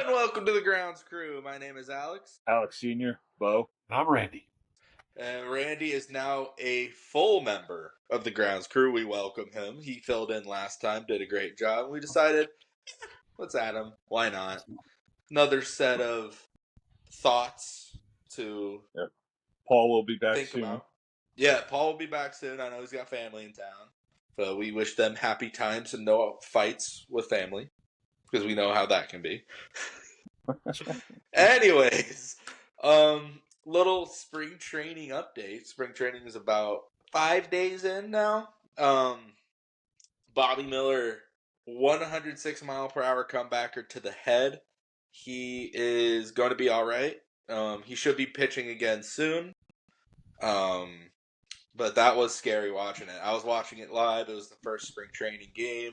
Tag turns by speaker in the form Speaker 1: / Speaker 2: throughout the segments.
Speaker 1: And welcome to the Grounds Crew. My name is Alex.
Speaker 2: Alex Sr., Bo.
Speaker 3: I'm Randy.
Speaker 1: And Randy is now a full member of the Grounds Crew. We welcome him. He filled in last time, did a great job. We decided, let's add him. Why not? Another set of thoughts to
Speaker 2: Paul will be back
Speaker 1: think
Speaker 2: soon.
Speaker 1: about. Yeah, Paul will be back soon. I know he's got family in town. So we wish them happy times and no fights with family. Because we know how that can be. Anyways, little spring training update. Spring training is about 5 days in now. Bobby Miller, 106-mile-per-hour comebacker to the head. He is going to be all right. He should be pitching again soon. But that was scary watching it. I was watching it live. It was the first spring training game.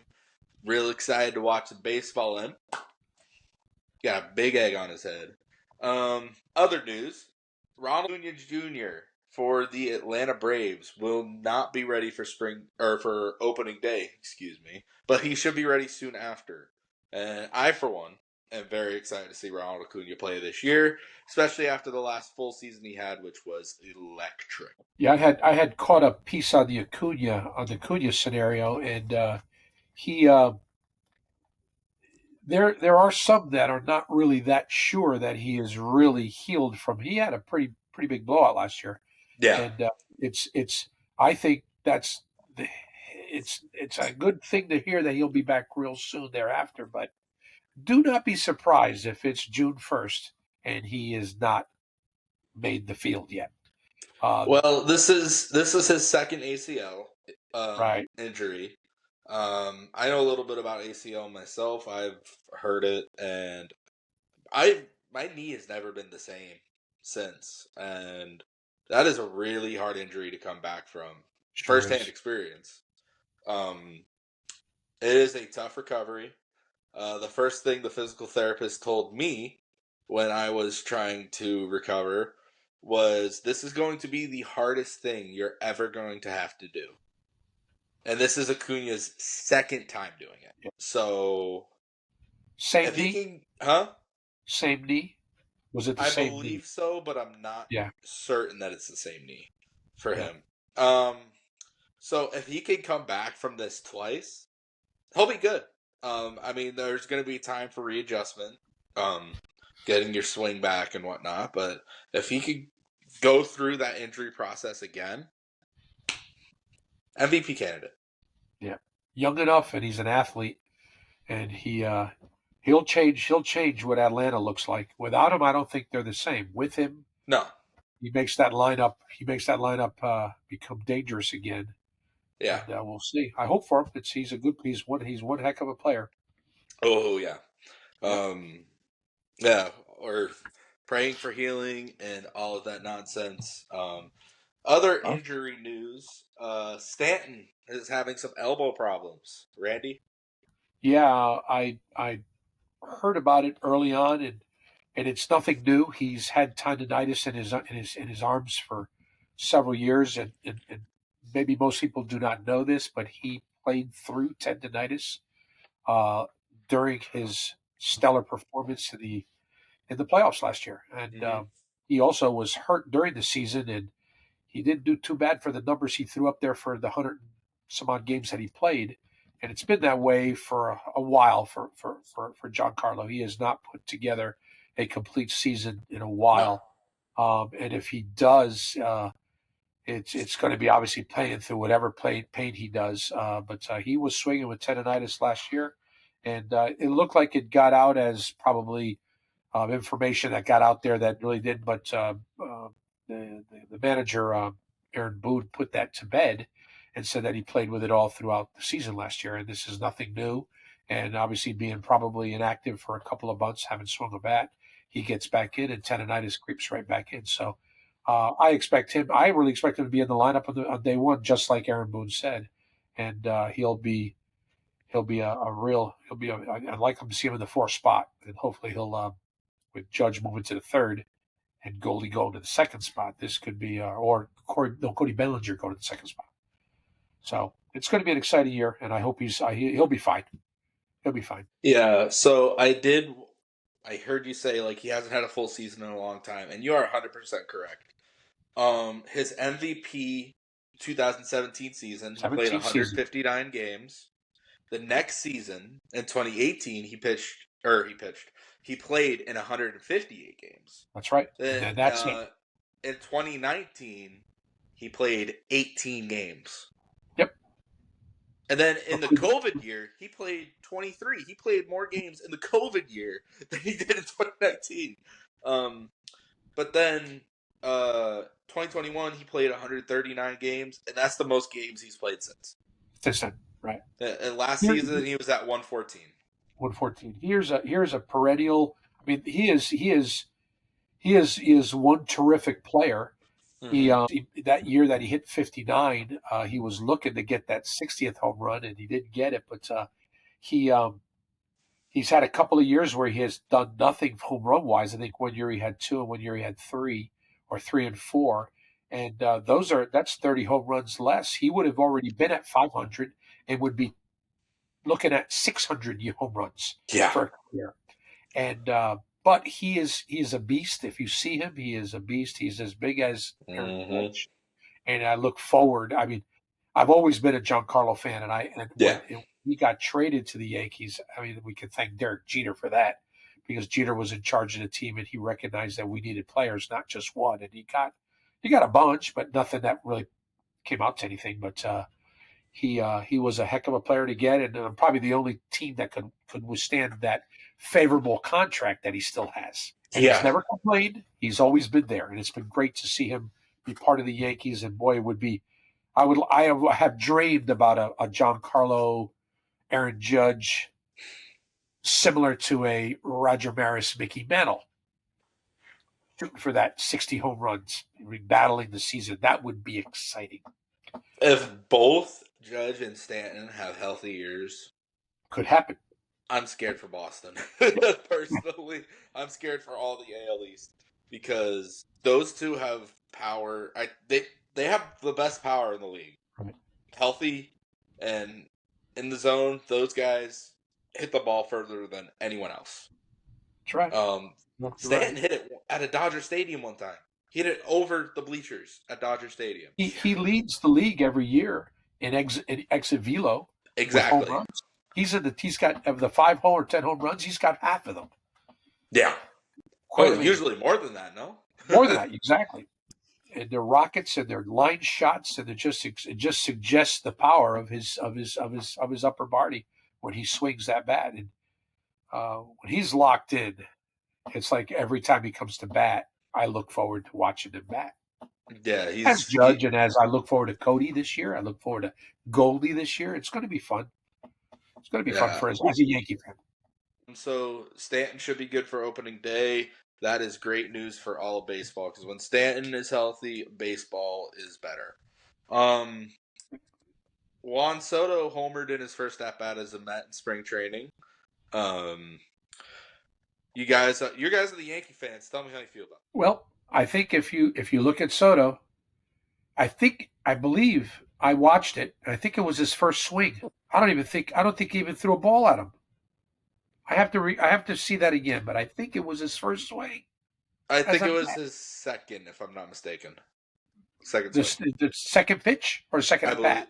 Speaker 1: Real excited to watch the baseball in. Got a big egg on his head. Other news, Ronald Acuna Jr. for the Atlanta Braves will not be ready for for opening day, but he should be ready soon after. And I, for one, am very excited to see Ronald Acuna play this year, especially after the last full season he had, which was electric.
Speaker 3: Yeah, I had caught a piece on the Acuna scenario, and he there are some that are not really that sure that he is really healed from. He had a pretty big blowout last year.
Speaker 1: Yeah,
Speaker 3: And it's I think it's a good thing to hear that he'll be back real soon thereafter. But do not be surprised if it's June 1st and he is not made the field yet.
Speaker 1: well, this is his second ACL
Speaker 3: Right.
Speaker 1: injury. I know a little bit about ACL myself. I've heard it, and my knee has never been the same since, and that is a really hard injury to come back from.
Speaker 3: Sure
Speaker 1: Firsthand
Speaker 3: is.
Speaker 1: experience. It is a tough recovery. The first thing the physical therapist told me when I was trying to recover was, this is going to be the hardest thing you're ever going to have to do. And this is Acuna's second time doing it.
Speaker 3: Yeah.
Speaker 1: So,
Speaker 3: Same
Speaker 1: if
Speaker 3: knee?
Speaker 1: he can,
Speaker 3: Same knee? Was it the same knee?
Speaker 1: I believe so, but I'm not
Speaker 3: Yeah.
Speaker 1: certain that it's the same knee for
Speaker 3: Yeah.
Speaker 1: him. So if he can come back from this twice, he'll be good. I mean, there's going to be time for readjustment, getting your swing back and whatnot. But if he could go through that injury process again, MVP candidate.
Speaker 3: Yeah. Young enough, and he's an athlete, and he'll change what Atlanta looks like. Without him, I don't think they're the same. With him,
Speaker 1: No.
Speaker 3: he makes that lineup become dangerous again.
Speaker 1: Yeah.
Speaker 3: And we'll see. I hope for him. He's one heck of a player.
Speaker 1: Oh yeah. Yeah. Or praying for healing and all of that nonsense. Other injury news. Stanton is having some elbow problems. Randy?
Speaker 3: Yeah, I heard about it early on, and it's nothing new. He's had tendonitis in his arms for several years, and maybe most people do not know this, but he played through tendonitis during his stellar performance in the playoffs last year, and he also was hurt during the season, and he didn't do too bad for the numbers he threw up there for the 100 some odd games that he played. And it's been that way for a while for Giancarlo. He has not put together a complete season in a while. No. And if he does, it's going to be obviously playing through whatever pain he does. But he was swinging with tendonitis last year, and it looked like it got out as probably information that got out there that really didn't. But the manager, Aaron Boone, put that to bed and said that he played with it all throughout the season last year, and this is nothing new. And obviously being probably inactive for a couple of months, haven't swung a bat, he gets back in and tendonitis creeps right back in. So I really expect him to be in the lineup on day one, just like Aaron Boone said. And I'd like him to see him in the fourth spot, and hopefully he'll, with Judge moving to the third and Goldie going to the second spot, this could be, Cody Bellinger going to the second spot. So it's going to be an exciting year, and I hope he'll be fine. He'll be fine.
Speaker 1: Yeah. So I did I heard you say like he hasn't had a full season in a long time, and you are 100% correct. His MVP 2017 season, he played
Speaker 3: 17 season.
Speaker 1: 159 games. The next season in 2018, he played in 158 games.
Speaker 3: That's right.
Speaker 1: Then
Speaker 3: And that's it.
Speaker 1: in 2019, he played 18 games.
Speaker 3: Yep.
Speaker 1: And then in the COVID year, he played 23. He played more games in the COVID year than he did in 2019. But then 2021, he played 139 games, and that's the most games he's played since.
Speaker 3: Since then, right.
Speaker 1: And last season, he was at 114.
Speaker 3: 114. Here's a perennial. I mean, he is one terrific player.
Speaker 1: Mm-hmm.
Speaker 3: He that year that he hit 59, he was looking to get that 60th home run, and he didn't get it. But he's had a couple of years where he has done nothing home run wise. I think one year he had 2, and one year he had 3, or 3 and 4, and that's 30 home runs less. He would have already been at 500 and would be looking at 600 home runs for a career. And but he is a beast. If you see him, he is a beast. He's as big as Aaron Judge. And I look forward. I mean, I've always been a Giancarlo fan, and when he got traded to the Yankees, I mean, we can thank Derek Jeter for that, because Jeter was in charge of the team and he recognized that we needed players, not just one. And he got a bunch, but nothing that really came out to anything. But he was a heck of a player to get, and probably the only team that could withstand that favorable contract that he still has. And he's never complained. He's always been there, and it's been great to see him be part of the Yankees. And boy, I have dreamed about a Giancarlo, Aaron Judge, similar to a Roger Maris, Mickey Mantle, shooting for that 60 home runs, battling the season. That would be exciting.
Speaker 1: If both Judge and Stanton have healthy years,
Speaker 3: could happen.
Speaker 1: I'm scared for Boston. Personally, I'm scared for all the AL East, because those two have power. They have the best power in the league.
Speaker 3: Right.
Speaker 1: Healthy and in the zone, those guys hit the ball further than anyone else.
Speaker 3: That's right.
Speaker 1: Stanton hit it at a Dodger Stadium one time. He hit it over the bleachers at Dodger Stadium.
Speaker 3: He leads the league every year in exit velo.
Speaker 1: Exactly.
Speaker 3: With home runs. He's got, of the 5 home or 10 home runs, he's got half of them.
Speaker 1: Yeah. Usually more than that, no?
Speaker 3: More than that, exactly. And their rockets and their line shots, and it just suggests the power of his upper body when he swings that bat. And when he's locked in, it's like every time he comes to bat, I look forward to watching him bat.
Speaker 1: Yeah,
Speaker 3: as Judge, and as I look forward to Cody this year, I look forward to Goldie this year. It's going to be fun. It's going to be fun for us as a Yankee fan.
Speaker 1: So Stanton should be good for opening day. That is great news for all of baseball, because when Stanton is healthy, baseball is better. Juan Soto homered in his first at-bat as a Met in spring training. You guys are the Yankee fans. Tell me how you feel about it.
Speaker 3: Well, I think if you look at Soto, I believe I watched it, and I think it was his first swing. I don't think he even threw a ball at him. I have to see that again, but I think it was his first swing.
Speaker 1: I think it was his second, if I'm not mistaken. Second swing.
Speaker 3: The second pitch or second at bat?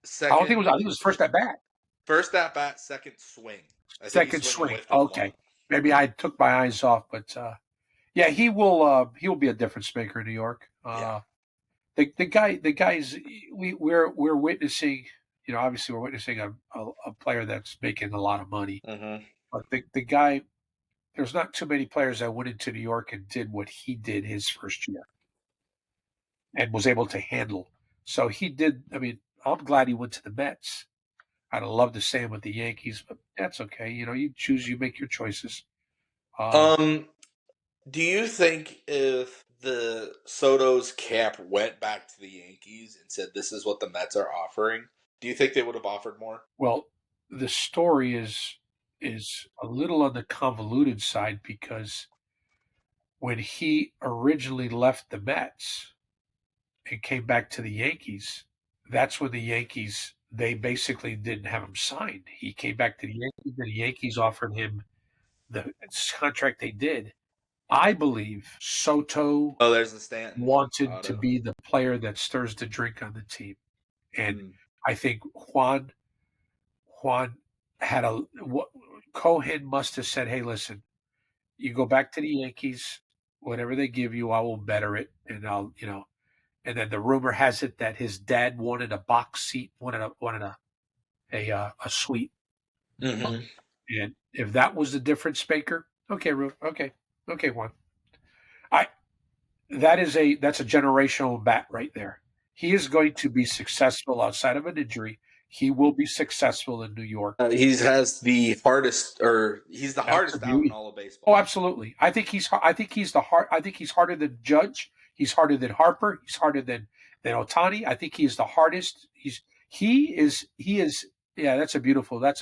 Speaker 1: Second.
Speaker 3: I think it was first at bat.
Speaker 1: First at bat, second swing.
Speaker 3: Second swing. Okay, maybe I took my eyes off, but yeah, he will be a difference maker in New York. The guys we're witnessing. Obviously we're witnessing a player that's making a lot of money.
Speaker 1: Mm-hmm.
Speaker 3: But the guy, there's not too many players that went into New York and did what he did his first year and was able to handle. So he did. I mean, I'm glad he went to the Mets. I'd have loved to stay him with the Yankees, but that's okay. You choose, you make your choices.
Speaker 1: Do you think if the Soto's cap went back to the Yankees and said, this is what the Mets are offering, do you think they would have offered more?
Speaker 3: Well, the story is a little on the convoluted side, because when he originally left the Mets and came back to the Yankees, that's when the Yankees, they basically didn't have him signed. He came back to the Yankees, and the Yankees offered him the contract they did, I believe Soto
Speaker 1: Oh, there's the Stanton
Speaker 3: wanted to
Speaker 1: auto.
Speaker 3: be the player that stirs the drink on the team, and
Speaker 2: Mm.
Speaker 3: I think Juan had Cohen must have said, "Hey, listen, you go back to the Yankees. Whatever they give you, I will better it, and I'll And then the rumor has it that his dad wanted a box seat, wanted a suite.
Speaker 1: Mm-hmm.
Speaker 3: And if that was the difference, Baker, okay, okay, Juan. I that's a generational bat right there. He is going to be successful outside of an injury. He will be successful in New York.
Speaker 1: He has the hardest, or he's the
Speaker 3: That's a
Speaker 1: hardest out in
Speaker 3: beauty.
Speaker 1: all of baseball.
Speaker 3: Oh, absolutely. I think he's harder than Judge. He's harder than Harper. He's harder than Otani. I think he is the hardest. He is. Yeah, that's a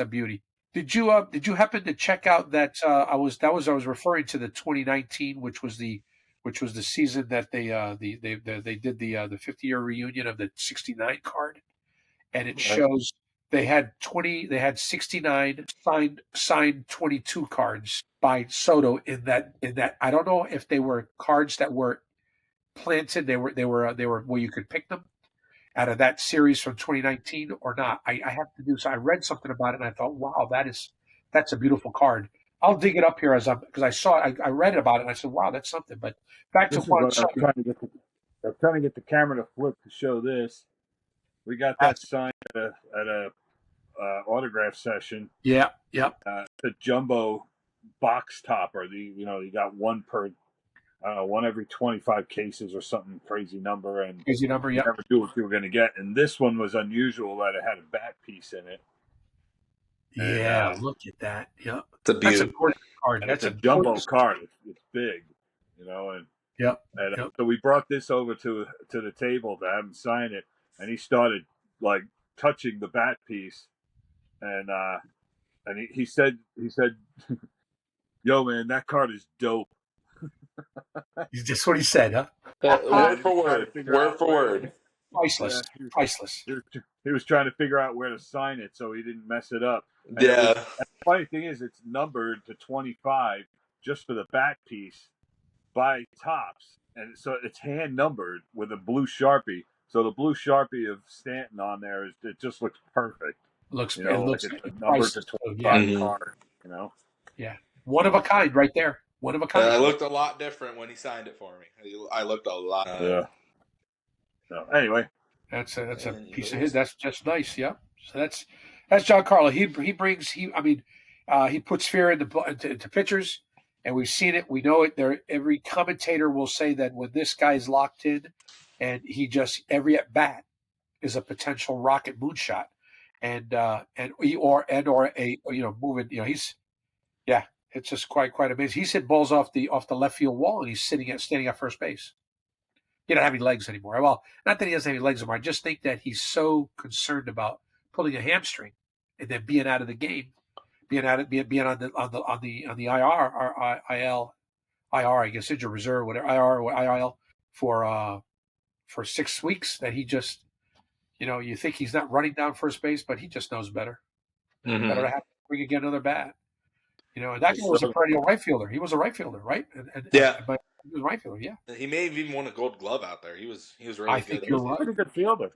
Speaker 3: beauty. Did you happen to check out that I was referring to the 2019, which was the season that they did the 50-year reunion of the 69 card, and it shows they had 69 signed 22 cards by Soto in that. I don't know if they were cards that were planted. They were where you could pick them out of that series from 2019 or not. I have to do so. I read something about it and I thought, wow, that's a beautiful card. I'll dig it up here because I saw it. I read about it and I said, wow, that's something. But back to
Speaker 2: This is
Speaker 3: Juan
Speaker 2: what I'm
Speaker 3: Soto.
Speaker 2: trying to get. I'm trying to get the camera to flip to show this. We got that signed at a autograph session.
Speaker 3: Yeah, yep.
Speaker 2: The jumbo box topper. You got one per, one every 25 cases or something crazy number, and
Speaker 3: Crazy number.
Speaker 2: you
Speaker 3: Yep.
Speaker 2: never knew what you were going to get. And this one was unusual that it had a bat piece in it.
Speaker 3: Yeah,
Speaker 2: And,
Speaker 3: look at that. Yep.
Speaker 1: It's a
Speaker 3: That's a
Speaker 1: beauty.
Speaker 3: gorgeous card.
Speaker 2: and
Speaker 3: That's
Speaker 2: it's
Speaker 3: a
Speaker 2: a jumbo
Speaker 3: gorgeous
Speaker 2: card. It's big, and
Speaker 3: Yep.
Speaker 2: And
Speaker 3: Yep.
Speaker 2: so we brought this over to the table to have him sign it, and he started like touching the bat piece, and he said, "Yo, man, that card is dope."
Speaker 3: He's just what he said, huh?
Speaker 1: Word
Speaker 2: He
Speaker 1: for
Speaker 2: was trying to
Speaker 1: word.
Speaker 2: figure
Speaker 1: Word
Speaker 2: out
Speaker 1: for
Speaker 2: where.
Speaker 1: word.
Speaker 3: Priceless.
Speaker 2: Yeah,
Speaker 3: Priceless.
Speaker 2: he was trying to figure out where to sign it so he didn't mess it up. And
Speaker 1: Yeah.
Speaker 2: the funny thing is, it's numbered to 25 just for the bat piece by Tops, and so it's hand numbered with a blue Sharpie. So the blue Sharpie of Stanton on there it just looks perfect.
Speaker 3: It looks
Speaker 2: Like it's a number to
Speaker 3: priceless.
Speaker 2: 25
Speaker 1: Mhm.
Speaker 2: card.
Speaker 3: Yeah. One of a kind right there. One of a kind.
Speaker 1: I looked a lot different when he signed it for me. I looked a lot.
Speaker 2: Yeah. So anyway,
Speaker 3: That's a piece of his. That's just nice. Yeah. So that's Giancarlo. He brings he puts fear into pitchers, and we've seen it. We know it. Every commentator will say that when this guy's locked in, and he just every at bat is a potential rocket moonshot, and or a moving. He's it's just quite amazing. He's hit balls off the left field wall, and he's standing at first base. He doesn't have any legs anymore. Well, not that he doesn't have any legs anymore. I just think that he's so concerned about pulling a hamstring and then being out of the game, being on the IR or IL, I guess injured reserve, whatever IR or IL for 6 weeks. That he just you think he's not running down first base, but he just knows better.
Speaker 1: Mhm.
Speaker 3: Better to have to bring again another bat. And that guy was a perennial right fielder. He was a right fielder, right?
Speaker 1: Yeah.
Speaker 3: But he was a right fielder, yeah.
Speaker 1: He may have even won a Gold Glove out there. He was really
Speaker 3: I
Speaker 1: good.
Speaker 3: think you're right.
Speaker 2: pretty good fielder.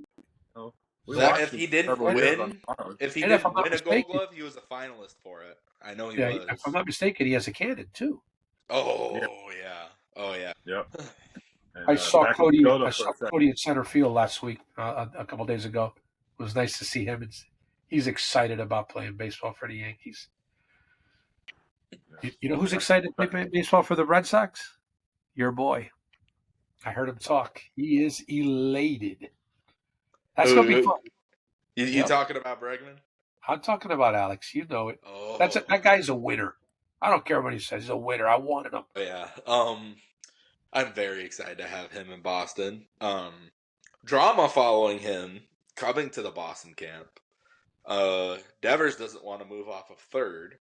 Speaker 1: If he didn't win,
Speaker 3: And if I'm not
Speaker 1: win a Gold
Speaker 3: mistaken,
Speaker 1: Glove, he was a finalist for it. I know he
Speaker 3: yeah,
Speaker 1: was.
Speaker 3: if I'm not mistaken, he has a cannon too.
Speaker 1: Oh yeah. Oh yeah.
Speaker 2: Yep.
Speaker 3: I saw Cody.
Speaker 2: I
Speaker 3: I saw Cody in center field last week, a couple of days ago. It was nice to see him. He's excited about playing baseball for the Yankees. You know who's excited to play baseball for the Red Sox? Your boy. I heard him talk. He is elated. That's gonna be fun.
Speaker 1: You talking about Bregman?
Speaker 3: I'm talking about Alex. You know it.
Speaker 1: Oh.
Speaker 3: That guy's a winner. I don't care what he says. He's a winner. I wanted him.
Speaker 1: Yeah. I'm very excited to have him in Boston. Drama following him coming to the Boston camp. Devers doesn't want to move off of third.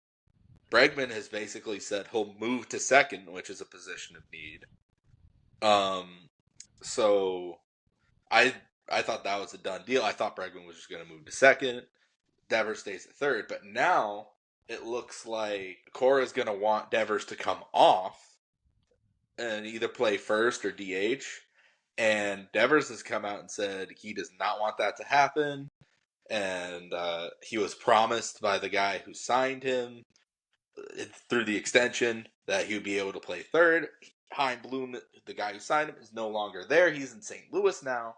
Speaker 1: Bregman has basically said he'll move to second, which is a position of need. So I thought that was a done deal. I thought Bregman was just going to move to second. Devers stays at third, but now it looks like Cora's going to want Devers to come off and either play first or DH. And Devers has come out and said he does not want that to happen. And he was promised by the guy who signed him through the extension that he would be able to play third. Hein Bloom, the guy who signed him, is no longer there. He's in St. Louis now.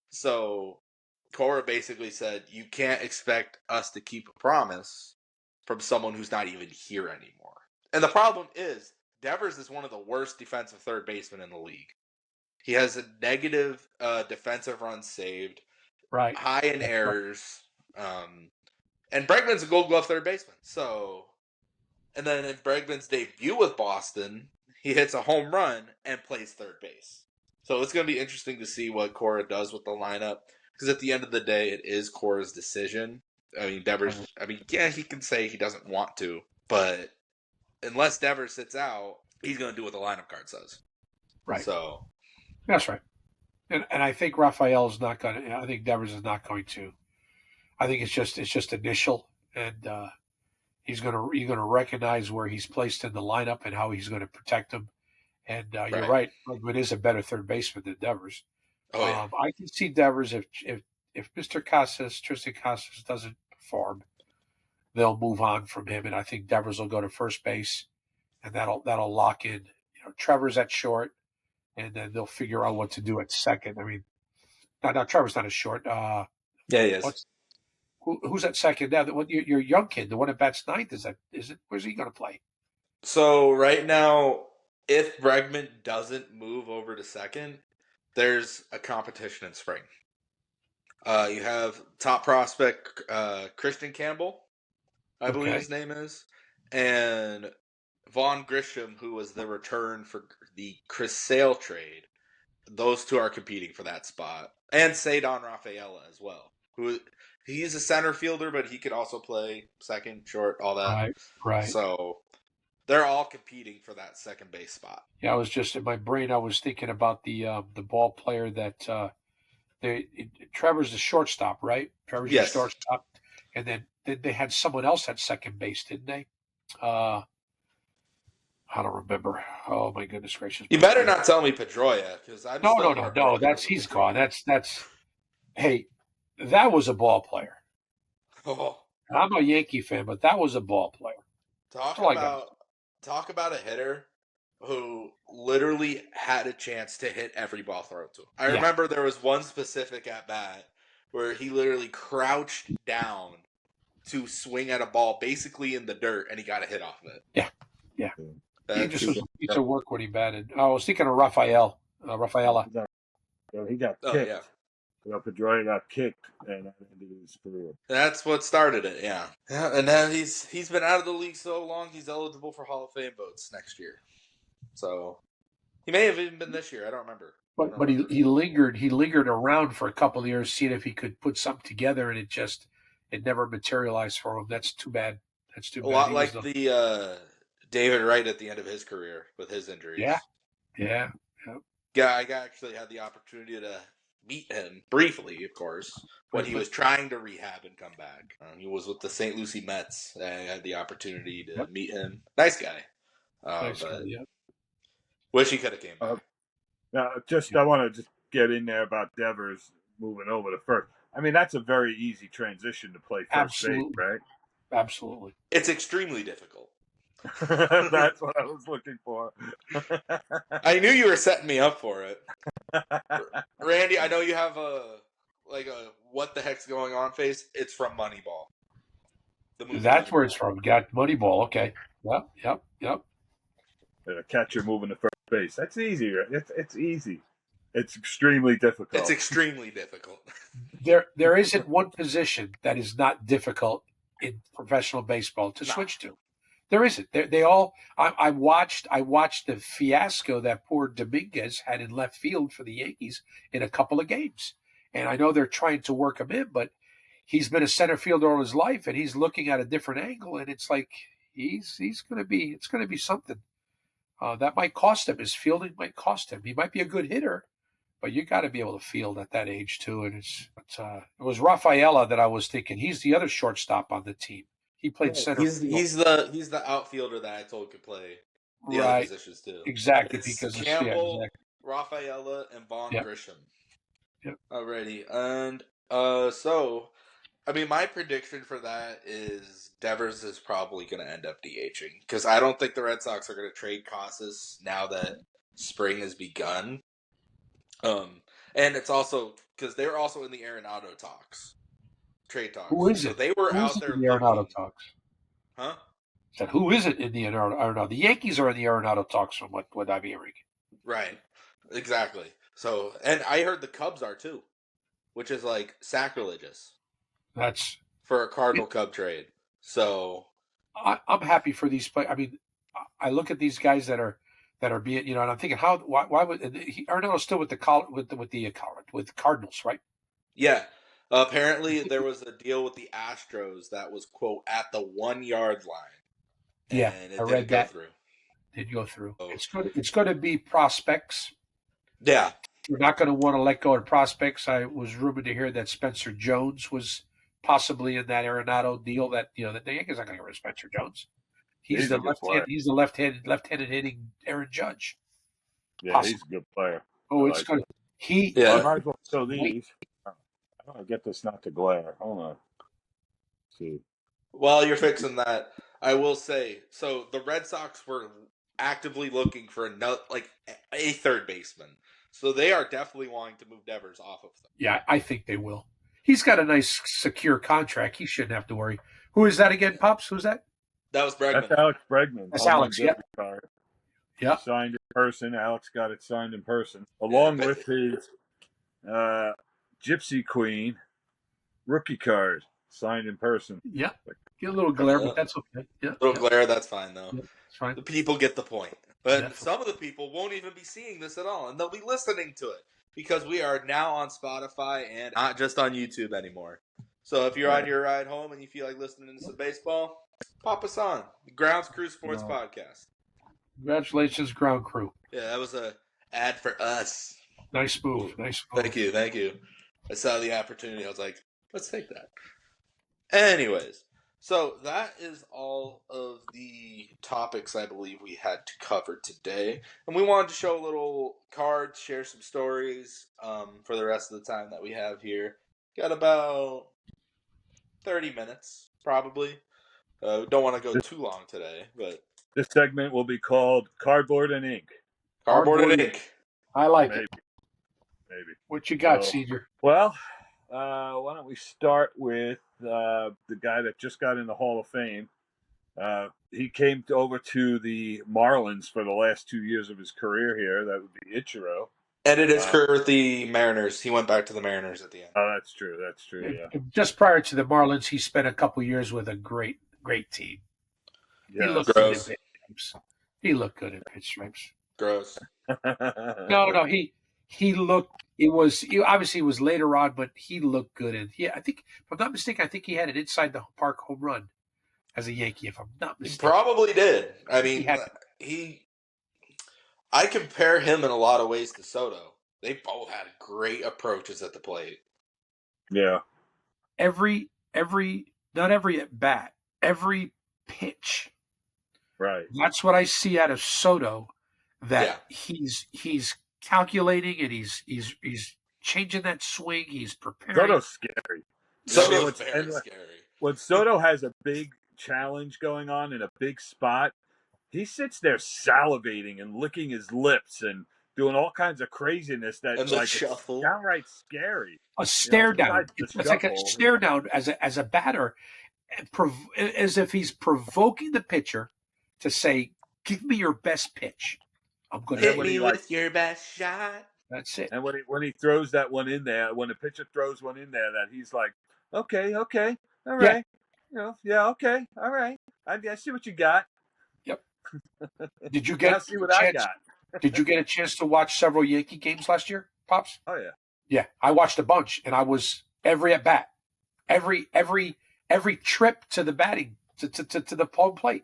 Speaker 1: So Cora basically said, you can't expect us to keep a promise from someone who's not even here anymore. And the problem is, Devers is one of the worst defensive third basemen in the league. He has a negative defensive runs saved,
Speaker 3: Right.
Speaker 1: high in errors, and Bregman's a Gold Glove third baseman. So, and then in Bregman's debut with Boston, he hits a home run and plays third base. So it's going to be interesting to see what Cora does with the lineup, because at the end of the day, it is Cora's decision. I mean, Devers. I mean, yeah, he can say he doesn't want to, but unless Devers sits out, he's going to do what the lineup card says.
Speaker 3: Right.
Speaker 1: So
Speaker 3: that's right. And I think Raphael's not going to. I think Devers is not going to. I think it's just initial, and you're going to recognize where he's placed in the lineup and how he's going to protect him. And you're right. Bregman is a better third baseman than Devers.
Speaker 1: Oh, yeah.
Speaker 3: I can see Devers if Mr. Tristan Casas doesn't perform, they'll move on from him, and I think Devers will go to first base, and that'll lock in. Trevor's at short, and then they'll figure out what to do at second. I mean, no, Trevor's not at short.
Speaker 1: Yeah, he is.
Speaker 3: Who's at second now? Your young kid, the one that bats ninth, is it? Where's he going to play?
Speaker 1: So right now, if Bregman doesn't move over to second, there's a competition in spring. You have top prospect Christian Campbell, I believe his name is, and Vaughn Grisham, who was the return for the Chris Sale trade. Those two are competing for that spot, and Cedon Rafaela as well. He's a center fielder, but he could also play second, short, all that.
Speaker 3: Right.
Speaker 1: So they're all competing for that second base spot.
Speaker 3: Yeah, I was just in my brain. I was thinking about the ball player that Trevor's the shortstop, right? Trevor's the shortstop, and then they had someone else at second base, didn't they? I don't remember. Oh my goodness gracious!
Speaker 1: You better not tell me Pedroia, because I'm
Speaker 3: no. He's gone. That's. Hey, that was a ball player.
Speaker 1: Oh.
Speaker 3: I'm a Yankee fan, but that was a ball player.
Speaker 1: Talk about a hitter who literally had a chance to hit every ball thrown to him. I remember there was one specific at bat where he literally crouched down to swing at a ball basically in the dirt, and he got a hit off of it.
Speaker 3: Yeah. He just was a piece of work when he batted. I was thinking of Rafaela.
Speaker 2: He got kicked. Yeah. Pedroia got kicked, and that ended his career.
Speaker 1: That's what started it, yeah. And now he's been out of the league so long, he's eligible for Hall of Fame votes next year. So he may have even been this year. I don't remember.
Speaker 3: But he lingered around for a couple of years, seeing if he could put something together, and it never materialized for him. That's too bad.
Speaker 1: A lot like the David Wright at the end of his career with his injuries.
Speaker 3: Yeah.
Speaker 1: I actually had the opportunity to meet him briefly, of course, when he was trying to rehab and come back. He was with the St. Lucie Mets. I had the opportunity to meet him. Nice guy. Wish he could have came back.
Speaker 2: Now, I want to just get in there about Devers moving over to first. I mean, that's a very easy transition to play first base, right?
Speaker 3: Absolutely.
Speaker 1: It's extremely difficult.
Speaker 2: That's what I was looking for.
Speaker 1: I knew you were setting me up for it. Randy, I know you have a what the heck's going on face. It's from Moneyball.
Speaker 3: That's where it's from. Got Moneyball. Okay. Yep.
Speaker 2: A catcher moving to first base. That's easy. It's easy. It's extremely difficult.
Speaker 1: It's extremely difficult.
Speaker 3: There isn't one position that is not difficult in professional baseball to switch to. There isn't. They all. I watched the fiasco that poor Dominguez had in left field for the Yankees in a couple of games, and I know they're trying to work him in, but he's been a center fielder all his life, and he's looking at a different angle, and it's like it's going to be something that might cost him. His fielding might cost him. He might be a good hitter, but you got to be able to field at that age too. And it was Rafaela that I was thinking. He's the other shortstop on the team. He played center
Speaker 1: He's
Speaker 3: field.
Speaker 1: he's the outfielder that I told could play the other
Speaker 3: Right.
Speaker 1: positions too.
Speaker 3: Exactly,
Speaker 1: It's
Speaker 3: because of
Speaker 1: Campbell, Rafaela, and Vaughn
Speaker 3: Yep.
Speaker 1: Grisham.
Speaker 3: Yep.
Speaker 1: Alrighty, and so I mean, my prediction for that is Devers is probably going to end up DHing because I don't think the Red Sox are going to trade Casas now that spring has begun. And it's also because they're also in the Arenado talks, trade talks.
Speaker 3: Who is
Speaker 1: so
Speaker 3: it?
Speaker 1: they were
Speaker 3: Who is
Speaker 1: out
Speaker 3: it
Speaker 1: there
Speaker 3: in the Arenado
Speaker 1: looking,
Speaker 3: talks?
Speaker 1: huh?
Speaker 3: Said who is it in the Arenado? The Yankees are in the Arenado talks, from what I'm hearing.
Speaker 1: Right, exactly. So, and I heard the Cubs are too, which is like sacrilegious
Speaker 3: That's
Speaker 1: for a Cardinal Cub trade. So
Speaker 3: I'm happy for these players. I mean, I look at these guys that are being, and I'm thinking, why would Arenado's still with the Cardinals, right?
Speaker 1: yeah. Apparently, there was a deal with the Astros that was, quote, at the 1 yard line,
Speaker 3: Yeah,
Speaker 1: and
Speaker 3: I
Speaker 1: it didn't
Speaker 3: read
Speaker 1: go
Speaker 3: that.
Speaker 1: through.
Speaker 3: Did go through.
Speaker 1: Oh.
Speaker 3: It's going to be prospects.
Speaker 1: Yeah.
Speaker 3: We're not going to want to let go of prospects. I was rumored to hear that Spencer Jones was possibly in that Arenado deal. That that the Yankees aren't going to get rid of Spencer Jones. He's the left-handed hitting Aaron Judge.
Speaker 2: Yeah,
Speaker 3: Possibly.
Speaker 2: he's a good player.
Speaker 3: Oh,
Speaker 2: I
Speaker 3: it's
Speaker 2: like
Speaker 3: going to.
Speaker 1: Yeah.
Speaker 2: I might as well show these. I want to get this not to glare. Hold on. Let's see.
Speaker 1: While you're fixing that, I will say, so the Red Sox were actively looking for a third baseman. So they are definitely wanting to move Devers off of them.
Speaker 3: Yeah, I think they will. He's got a nice, secure contract. He shouldn't have to worry. Who is that again, Pops? Who's that?
Speaker 1: That was Bregman.
Speaker 2: That's Alex Bregman.
Speaker 3: That's
Speaker 2: home run
Speaker 3: Alex, yep.
Speaker 2: derby card.
Speaker 3: Yeah.
Speaker 2: Signed in person. Alex got it signed in person, along with his Gypsy Queen rookie card signed in person.
Speaker 3: Yeah. Get a little glare, but that's okay. Yeah.
Speaker 1: A little glare, that's fine, though.
Speaker 3: Yeah, it's fine.
Speaker 1: The people get the point. But
Speaker 3: Definitely.
Speaker 1: some of the people won't even be seeing this at all, and they'll be listening to it because we are now on Spotify and not just on YouTube anymore. So if you're on your ride home and you feel like listening to some baseball, pop us on. The Grounds Crew Sports Podcast.
Speaker 3: Congratulations, Ground Crew.
Speaker 1: Yeah, that was a ad for us.
Speaker 3: Nice move. Nice move.
Speaker 1: Thank you. I saw the opportunity. I was like, let's take that. Anyways, so that is all of the topics I believe we had to cover today. And we wanted to show a little cards, share some stories for the rest of the time that we have here. Got about 30 minutes, probably. Don't want to go too long today, but
Speaker 2: this segment will be called Cardboard and Ink.
Speaker 1: Cardboard and Ink.
Speaker 3: I like
Speaker 2: Maybe.
Speaker 3: it.
Speaker 2: Maybe.
Speaker 3: What you got, Senior?
Speaker 2: Well, why don't we start with the guy that just got in the Hall of Fame. He came over to the Marlins for the last 2 years of his career here. That would be Ichiro.
Speaker 1: Ended his career with the Mariners. He went back to the Mariners at the end.
Speaker 2: Oh, that's true. That's true, yeah.
Speaker 3: Just prior to the Marlins, he spent a couple years with a great team.
Speaker 2: Yeah.
Speaker 3: He looked
Speaker 1: Gross.
Speaker 3: good in pinstripes. He looked good in pinstripes.
Speaker 1: Gross.
Speaker 3: No, he looked. Obviously it was later on, but he looked good. And I think, if I'm not mistaken, I think he had an inside the park home run as a Yankee. If I'm not mistaken,
Speaker 1: He probably did. I mean, I compare him in a lot of ways to Soto. They both had great approaches at the plate.
Speaker 2: Yeah.
Speaker 3: Not every at bat, every pitch.
Speaker 2: Right.
Speaker 3: That's what I see out of Soto. That he's calculating and he's changing that swing. He's preparing.
Speaker 2: Soto's scary.
Speaker 1: Soto's very scary.
Speaker 2: When Soto has a big challenge going on in a big spot, he sits there salivating and licking his lips and doing all kinds of craziness that's like
Speaker 1: shuffle.
Speaker 2: downright scary.
Speaker 3: A stare down. It's like a stare down as a batter, as if he's provoking the pitcher to say, "Give me your best pitch. I'm going to
Speaker 1: hit me with your best shot."
Speaker 3: That's it.
Speaker 2: And when he throws that one in there, when the pitcher throws one in there, that he's like, okay, all right, okay, all right. I see what you got.
Speaker 3: Yep. Did you get?
Speaker 2: See what I got?
Speaker 3: Did you get a chance to watch several Yankee games last year, Pops?
Speaker 2: Oh yeah.
Speaker 3: Yeah, I watched a bunch, and I was every at bat, every trip to the batting to the home plate.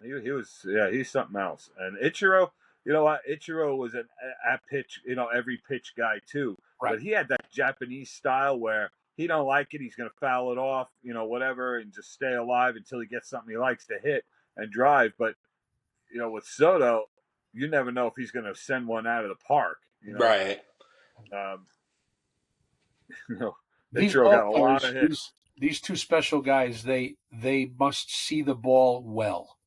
Speaker 2: Yeah, he's something else. And Ichiro, you know what? Ichiro was an at pitch, every pitch guy too.
Speaker 3: Right.
Speaker 2: But he had that Japanese style where he don't like it, he's going to foul it off, whatever, and just stay alive until he gets something he likes to hit and drive. But with Soto, you never know if he's going to send one out of the park.
Speaker 1: Right.
Speaker 2: Um,
Speaker 3: These
Speaker 2: Ichiro
Speaker 3: ball
Speaker 2: got a lot
Speaker 3: players,
Speaker 2: of hits.
Speaker 3: these two special guys, they must see the ball well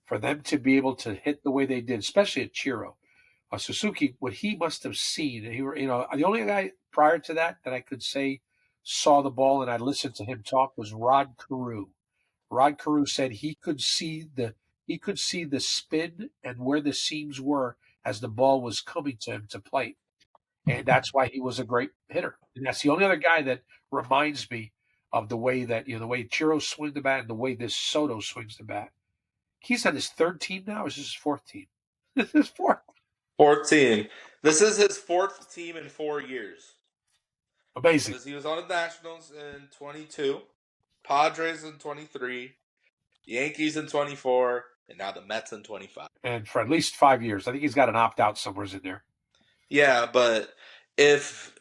Speaker 3: for them to be able to hit the way they did, especially Ichiro. Suzuki, what he must have seen, the only guy prior to that I could say saw the ball and I listened to him talk was Rod Carew. Rod Carew said he could see the spin and where the seams were as the ball was coming to him to play, and that's why he was a great hitter. And that's the only other guy that reminds me of the way that the way Chiro swings the bat and the way this Soto swings the bat. He's on his third team now. Or is this his fourth team? This is his fourth.
Speaker 1: 14. This is his fourth team in 4 years.
Speaker 3: Amazing.
Speaker 1: Because he was on the Nationals in 22, Padres in 23, Yankees in 24, and now the Mets in 25.
Speaker 3: And for at least 5 years, I think he's got an opt out somewhere in there.
Speaker 1: Yeah, but if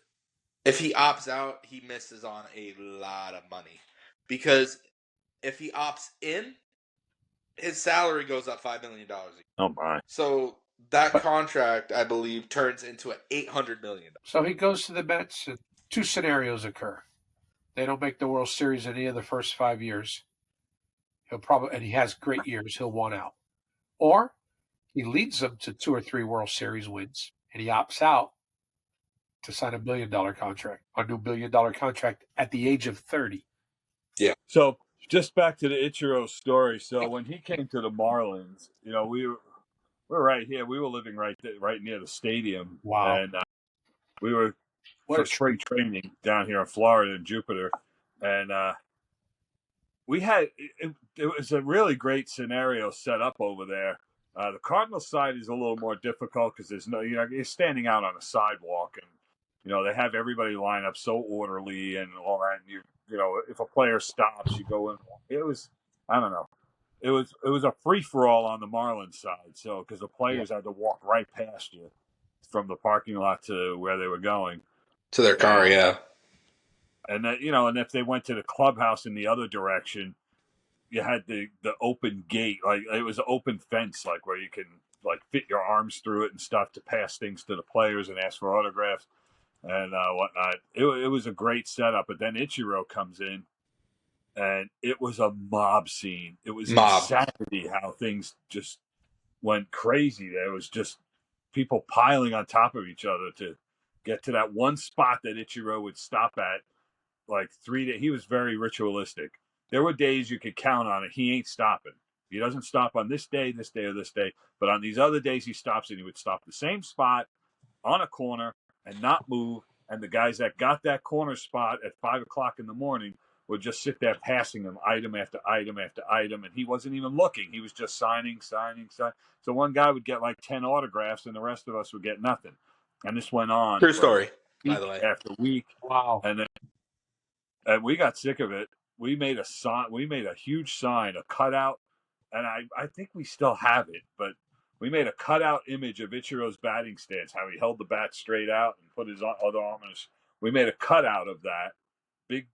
Speaker 1: he opts out, he misses on a lot of money. Because if he opts in, his salary goes up $5 million a year.
Speaker 2: Oh my!
Speaker 1: So that contract, I believe, turns into an $800 million.
Speaker 3: So he goes to the Mets, and two scenarios occur. They don't make the World Series any of the first 5 years. And he has great years, he'll want out. Or he leads them to 2 or 3 World Series wins, and he opts out to sign a $1 billion contract, a new $1 billion contract at the age of 30.
Speaker 1: Yeah.
Speaker 2: So just back to the Ichiro story. So when he came to the Marlins, we were right here. We were living right near the stadium.
Speaker 3: Wow.
Speaker 2: And we were for spring training down here in Florida in Jupiter, and we had it was a really great scenario set up over there. The Cardinal side is a little more difficult because there's no, you're standing out on a sidewalk, and they have everybody line up so orderly and all that. And if a player stops, you go in. It was, I don't know, it was a free for all on the Marlins side. So because the players had to walk right past you from the parking lot to where they were going
Speaker 1: to their car, yeah.
Speaker 2: And that, and if they went to the clubhouse in the other direction, you had the open gate, like it was an open fence, like where you can like fit your arms through it and stuff to pass things to the players and ask for autographs and whatnot. It was a great setup, but then Ichiro comes in, and it was a mob scene. It was insanity how things just went crazy. There was just people piling on top of each other to get to that one spot that Ichiro would stop at. Like 3 days, he was very ritualistic. There were days you could count on it. He ain't stopping. He doesn't stop on this day, this day, or this day. But on these other days, he stops, and he would stop the same spot on a corner and not move. And the guys that got that corner spot at 5 o'clock in the morning would just sit there passing him item after item after item, and he wasn't even looking. He was just signing. So one guy would get like 10 autographs, and the rest of us would get nothing. And this went on.
Speaker 1: True story, by the way.
Speaker 2: After week.
Speaker 3: Wow.
Speaker 2: And we got sick of it. We made a sign. We made a huge sign, a cutout, and I think we still have it. But we made a cutout image of Ichiro's batting stance, how he held the bat straight out and put his other arm on his. We made a cutout of that, big,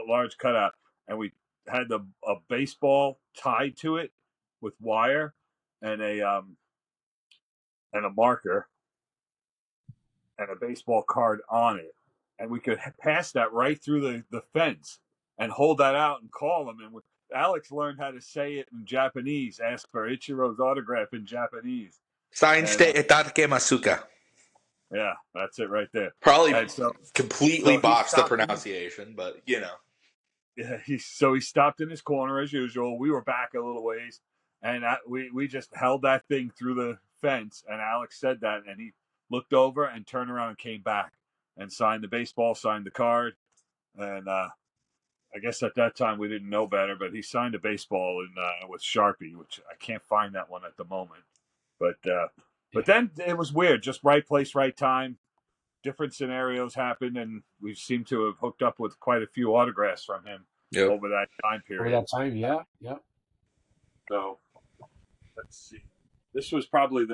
Speaker 2: large cutout, and we had a baseball tied to it with wire and a marker and a baseball card on it. And we could pass that right through the fence and hold that out and call them. And Alex learned how to say it in Japanese, ask for Ichiro's autograph in Japanese.
Speaker 1: Sainshite Etatake Masuka.
Speaker 2: Yeah, that's it right there.
Speaker 1: Probably completely botched the pronunciation, but Yeah,
Speaker 2: he stopped in his corner as usual. We were back a little ways, and we just held that thing through the fence. And Alex said that, and he looked over and turned around and came back and signed the baseball, signed the card. And I guess at that time we didn't know better, but he signed a baseball with Sharpie, which I can't find that one at the moment. But then it was weird, just right place, right time. Different scenarios happened, and we seem to have hooked up with quite a few autographs from him over that time period.
Speaker 3: Over that time, yeah.
Speaker 2: So let's see. This was probably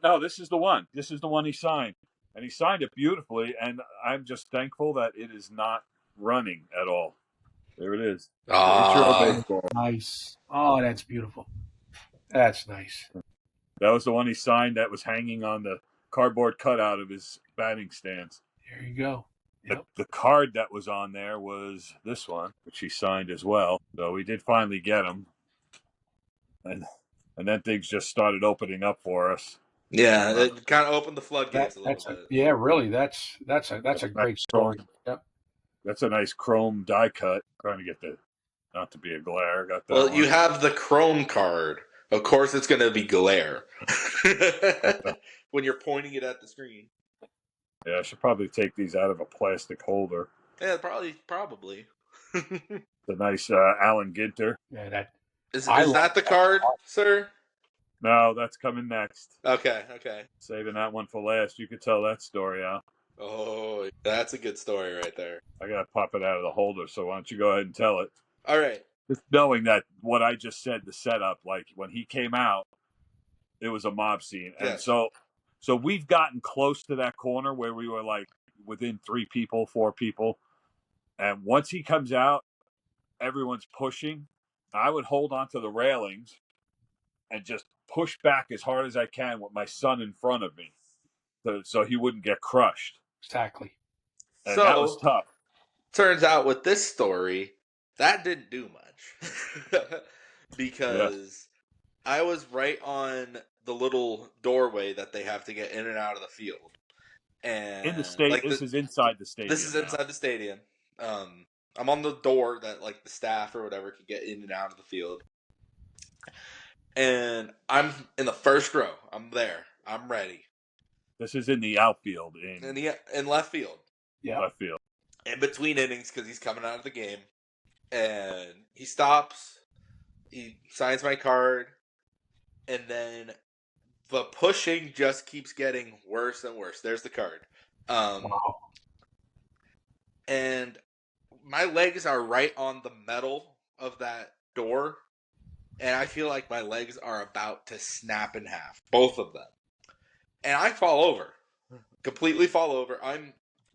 Speaker 2: no, this is the one. This is the one he signed. And he signed it beautifully, and I'm just thankful that it is not running at all. There it is. Ichiro
Speaker 1: Ah,
Speaker 2: baseball.
Speaker 3: Nice. Oh, that's beautiful. That's nice.
Speaker 2: That was the one he signed that was hanging on the cardboard cutout of his batting stance.
Speaker 3: There you go. Yep.
Speaker 2: The card that was on there was this one, which he signed as well. So we did finally get him. And then things just started opening up for us.
Speaker 1: yeah, it kind of opened the floodgates a little
Speaker 3: That's
Speaker 1: bit.
Speaker 3: yeah, really. That's a great story. Yep.
Speaker 2: That's a nice chrome die cut. Trying to get the not to be a glare. Got that
Speaker 1: Well,
Speaker 2: one.
Speaker 1: you have the Chrome card. Of course, it's going to be glare when you're pointing it at the screen.
Speaker 2: Yeah, I should probably take these out of a plastic holder.
Speaker 1: Yeah, probably.
Speaker 2: The nice Alan Ginter.
Speaker 3: Yeah, that
Speaker 1: Is
Speaker 3: I
Speaker 1: that the card, sir?
Speaker 2: No, that's coming next.
Speaker 1: Okay.
Speaker 2: Saving that one for last. You could tell that story out.
Speaker 1: Oh, that's a good story right there.
Speaker 2: I gotta pop it out of the holder, so why don't you go ahead and tell it?
Speaker 1: All right.
Speaker 2: Just knowing that what I just said, the setup, like when he came out, it was a mob scene. And
Speaker 1: Yes.
Speaker 2: so we've gotten close to that corner where we were like within 3 people, 4 people. And once he comes out, everyone's pushing. I would hold onto the railings and just push back as hard as I can with my son in front of me, so he wouldn't get crushed.
Speaker 3: exactly.
Speaker 2: And
Speaker 1: So
Speaker 2: that was tough.
Speaker 1: turns out with this story, that didn't do much because I was right on the little doorway that they have to get in and out of the field. And
Speaker 2: In the state, this is inside the stadium.
Speaker 1: This is inside the stadium. I'm on the door that like the staff or whatever can get in and out of the field. And I'm in the first row. I'm there. I'm ready.
Speaker 2: This is in the outfield
Speaker 1: In left field.
Speaker 3: Yeah.
Speaker 2: left field.
Speaker 1: In between innings because he's coming out of the game. And he stops. He signs my card. And then the pushing just keeps getting worse and worse. There's the card.
Speaker 3: Wow.
Speaker 1: And my legs are right on the metal of that door. And I feel like my legs are about to snap in half. Both of them. And I fall over. Completely fall over.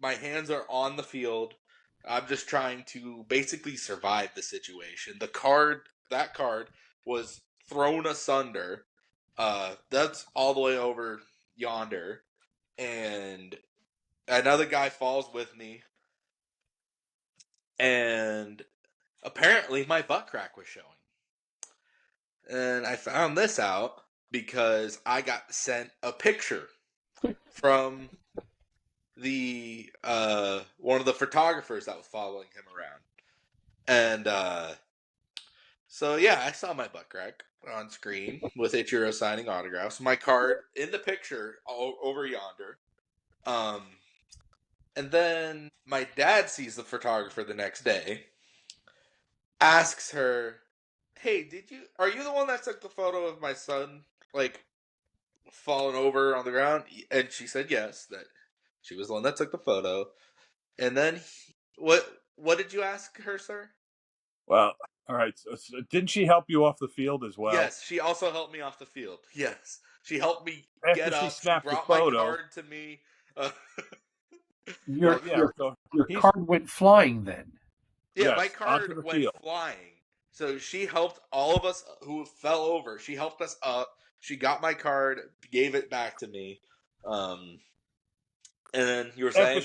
Speaker 1: My hands are on the field. I'm just trying to basically survive the situation. That card was thrown asunder. That's all the way over yonder. And another guy falls with me. And apparently my butt crack was showing. And I found this out because I got sent a picture from the one of the photographers that was following him around. And so yeah, I saw my butt crack on screen with Ichiro signing autographs. My card in the picture over yonder. And then my dad sees the photographer the next day, asks her, "Hey, are you the one that took the photo of my son, like, falling over on the ground?" And she said yes, that she was the one that took the photo. And then, what did you ask her, sir?
Speaker 2: Well, all right. So didn't she help you off the field as well?
Speaker 1: Yes, she also helped me off the field. Yes, she helped me
Speaker 2: After
Speaker 1: get
Speaker 2: she
Speaker 1: up. She
Speaker 2: snapped the
Speaker 1: brought my
Speaker 2: photo.
Speaker 1: card to me.
Speaker 3: Your
Speaker 2: So he's-
Speaker 3: card went flying then.
Speaker 1: Yeah,
Speaker 2: Yes,
Speaker 1: my
Speaker 2: onto
Speaker 1: card
Speaker 2: the
Speaker 1: went
Speaker 2: field.
Speaker 1: flying. So she helped all of us who fell over. She helped us up. She got my card, gave it back to me. And then you were saying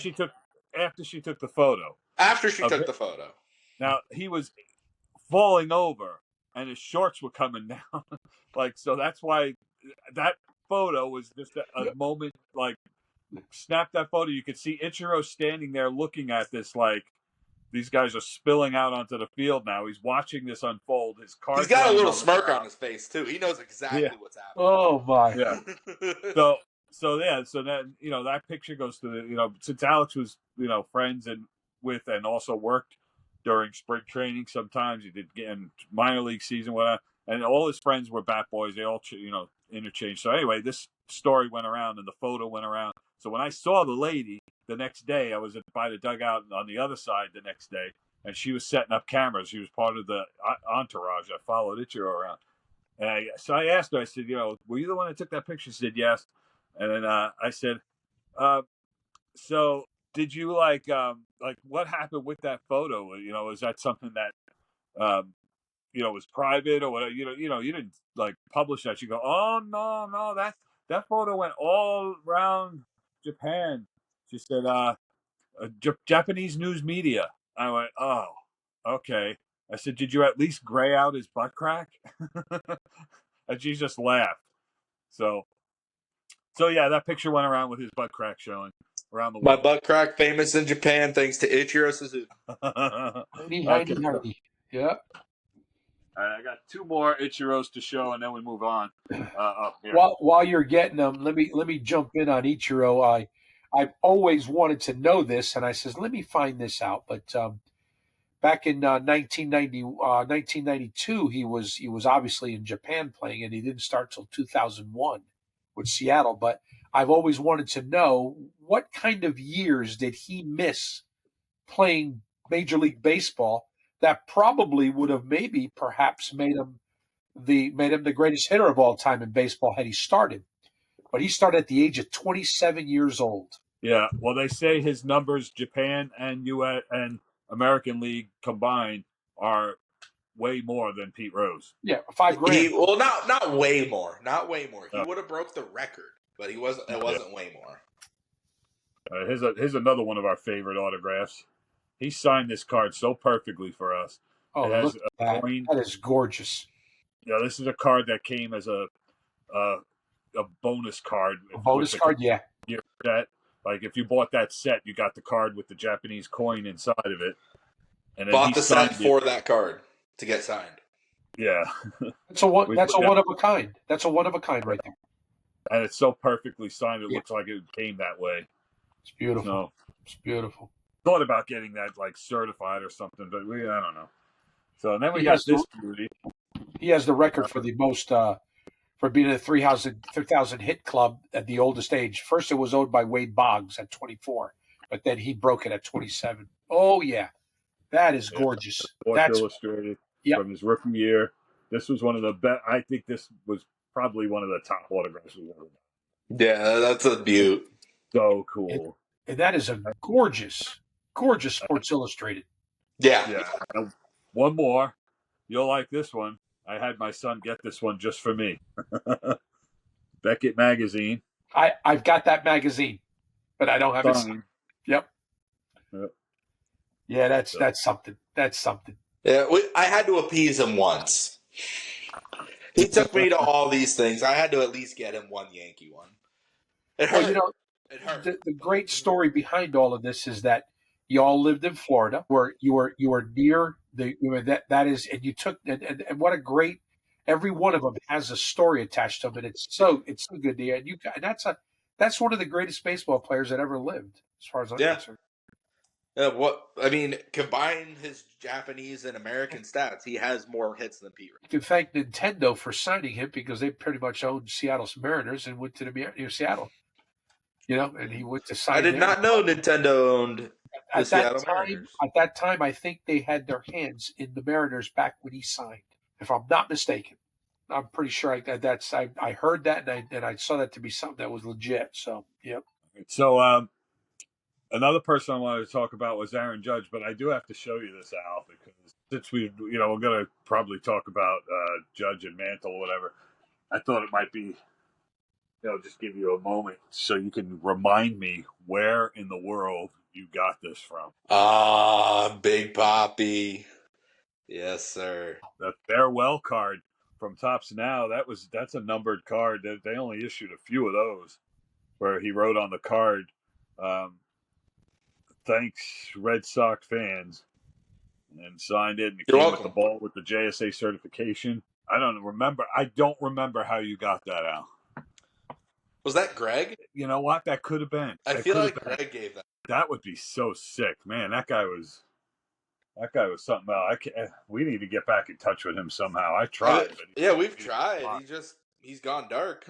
Speaker 2: after she took the photo.
Speaker 1: after she
Speaker 2: of
Speaker 1: took
Speaker 2: it.
Speaker 1: the photo.
Speaker 2: Now he was falling over, and his shorts were coming down. So that's why that photo was just a moment. Like, snap that photo. You could see Ichiro standing there looking at this like, these guys are spilling out onto the field now. He's watching this unfold. His card's
Speaker 1: He's got a
Speaker 2: laying
Speaker 1: little
Speaker 2: on the
Speaker 1: smirk
Speaker 2: ground.
Speaker 1: on his face too. He knows exactly what's happening.
Speaker 3: Oh my.
Speaker 2: Yeah. So then, that picture goes to the, since Alex was, friends and also worked during spring training. Sometimes he did get in minor league season, whatever. And all his friends were bat boys. They all, interchanged. So anyway, this story went around and the photo went around. So when I saw the lady the next day, I was by the dugout on the other side the next day, and she was setting up cameras. She was part of the entourage. I followed Ichiro around. And so I asked her, I said, were you the one that took that picture? She said, yes. And then I said, so did you like what happened with that photo? Is that something that was private or whatever? You didn't like publish that. You go, oh no, that photo went all around Japan. She said, Japanese news media. I went, oh, okay. I said, did you at least gray out his butt crack? And she just laughed. So yeah, that picture went around with his butt crack showing around the
Speaker 1: My
Speaker 2: world.
Speaker 1: butt crack famous in Japan thanks to Ichiro Suzuki.
Speaker 3: Heiny,
Speaker 2: Okay,
Speaker 3: heiny, heiny. Yeah.
Speaker 2: all right, I got two more Ichiros to show, and then we move on. Up here.
Speaker 3: While you're getting them, let me jump in on Ichiro. I've always wanted to know this, and I says, let me find this out. But back in 1992, he was obviously in Japan playing, and he didn't start till 2001 with Seattle. But I've always wanted to know what kind of years did he miss playing Major League Baseball that probably would have perhaps made him the greatest hitter of all time in baseball had he started. But he started at the age of 27 years old.
Speaker 2: Yeah, well, they say his numbers, Japan and U.S. and American League combined, are way more than Pete Rose.
Speaker 3: Yeah, $5,000.
Speaker 1: Not way more. Not way more. He would have broke the record, but it wasn't way more.
Speaker 2: Here's another one of our favorite autographs. He signed this card so perfectly for us.
Speaker 3: Oh,
Speaker 2: It has
Speaker 3: look at that.
Speaker 2: coin.
Speaker 3: That is gorgeous.
Speaker 2: Yeah, this is a card that came as a bonus card.
Speaker 3: A bonus card, yeah.
Speaker 2: Set. Like if you bought that set, you got the card with the Japanese coin inside of it. And then
Speaker 1: bought the set for that card to get signed.
Speaker 2: Yeah,
Speaker 3: that's a one of a kind. That's a one of a kind right there.
Speaker 2: And it's so perfectly signed. It looks like it came that way.
Speaker 3: It's beautiful.
Speaker 2: So,
Speaker 3: it's beautiful.
Speaker 2: Thought about getting that like certified or something, but I don't know. So then we got this beauty.
Speaker 3: He has the record for the most for being in the 3,000 hit club at the oldest age. First, it was owned by Wade Boggs at 24, but then he broke it at 27. Oh yeah, that is gorgeous. That's
Speaker 2: illustrated from his rookie year. This was one of the best. I think this was probably one of the top autographs we've ever done.
Speaker 1: Yeah, that's a beaut.
Speaker 2: So cool.
Speaker 3: And that is a gorgeous Sports Illustrated.
Speaker 2: Yeah. And one more. You'll like this one. I had my son get this one just for me. Beckett magazine.
Speaker 3: I've got that magazine, but I don't have it. Yep. Yeah, that's something. That's something.
Speaker 1: Yeah, I had to appease him once. He took me to all these things. I had to at least get him one Yankee one. It hurt. It hurt.
Speaker 3: The great story behind all of this is that you all lived in Florida, where you were near that is, and you took and what a great. Every one of them has a story attached to them, and it's so good to hear. And that's one of the greatest baseball players that ever lived, as far as I'm concerned.
Speaker 1: Combine his Japanese and American stats, he has more hits than Pete Rose.
Speaker 3: You can thank Nintendo for signing him because they pretty much owned Seattle's Mariners and went to Seattle. And he went to sign.
Speaker 1: I did not know Nintendo owned the Seattle Mariners.
Speaker 3: At that time, I think they had their hands in the Mariners back when he signed, if I'm not mistaken. I'm pretty sure I heard that and I saw that to be something that was legit. So, yep.
Speaker 2: So, another person I wanted to talk about was Aaron Judge, but I do have to show you this, Al, because since we're going to probably talk about Judge and Mantle or whatever, I thought it might be, just give you a moment so you can remind me where in the world you got this from.
Speaker 1: Big Papi. Yes, sir.
Speaker 2: The farewell card from Topps Now, that's a numbered card. They only issued a few of those where he wrote on the card, thanks, Red Sox fans, and signed it. And it came with the ball with the JSA certification. I don't remember how you got that, Al.
Speaker 1: Was that Greg?
Speaker 2: You know what? That could have been.
Speaker 1: I feel like Greg gave that.
Speaker 2: That would be so sick, man. That guy was something else. We need to get back in touch with him somehow. I tried.
Speaker 1: We've tried. He's gone dark.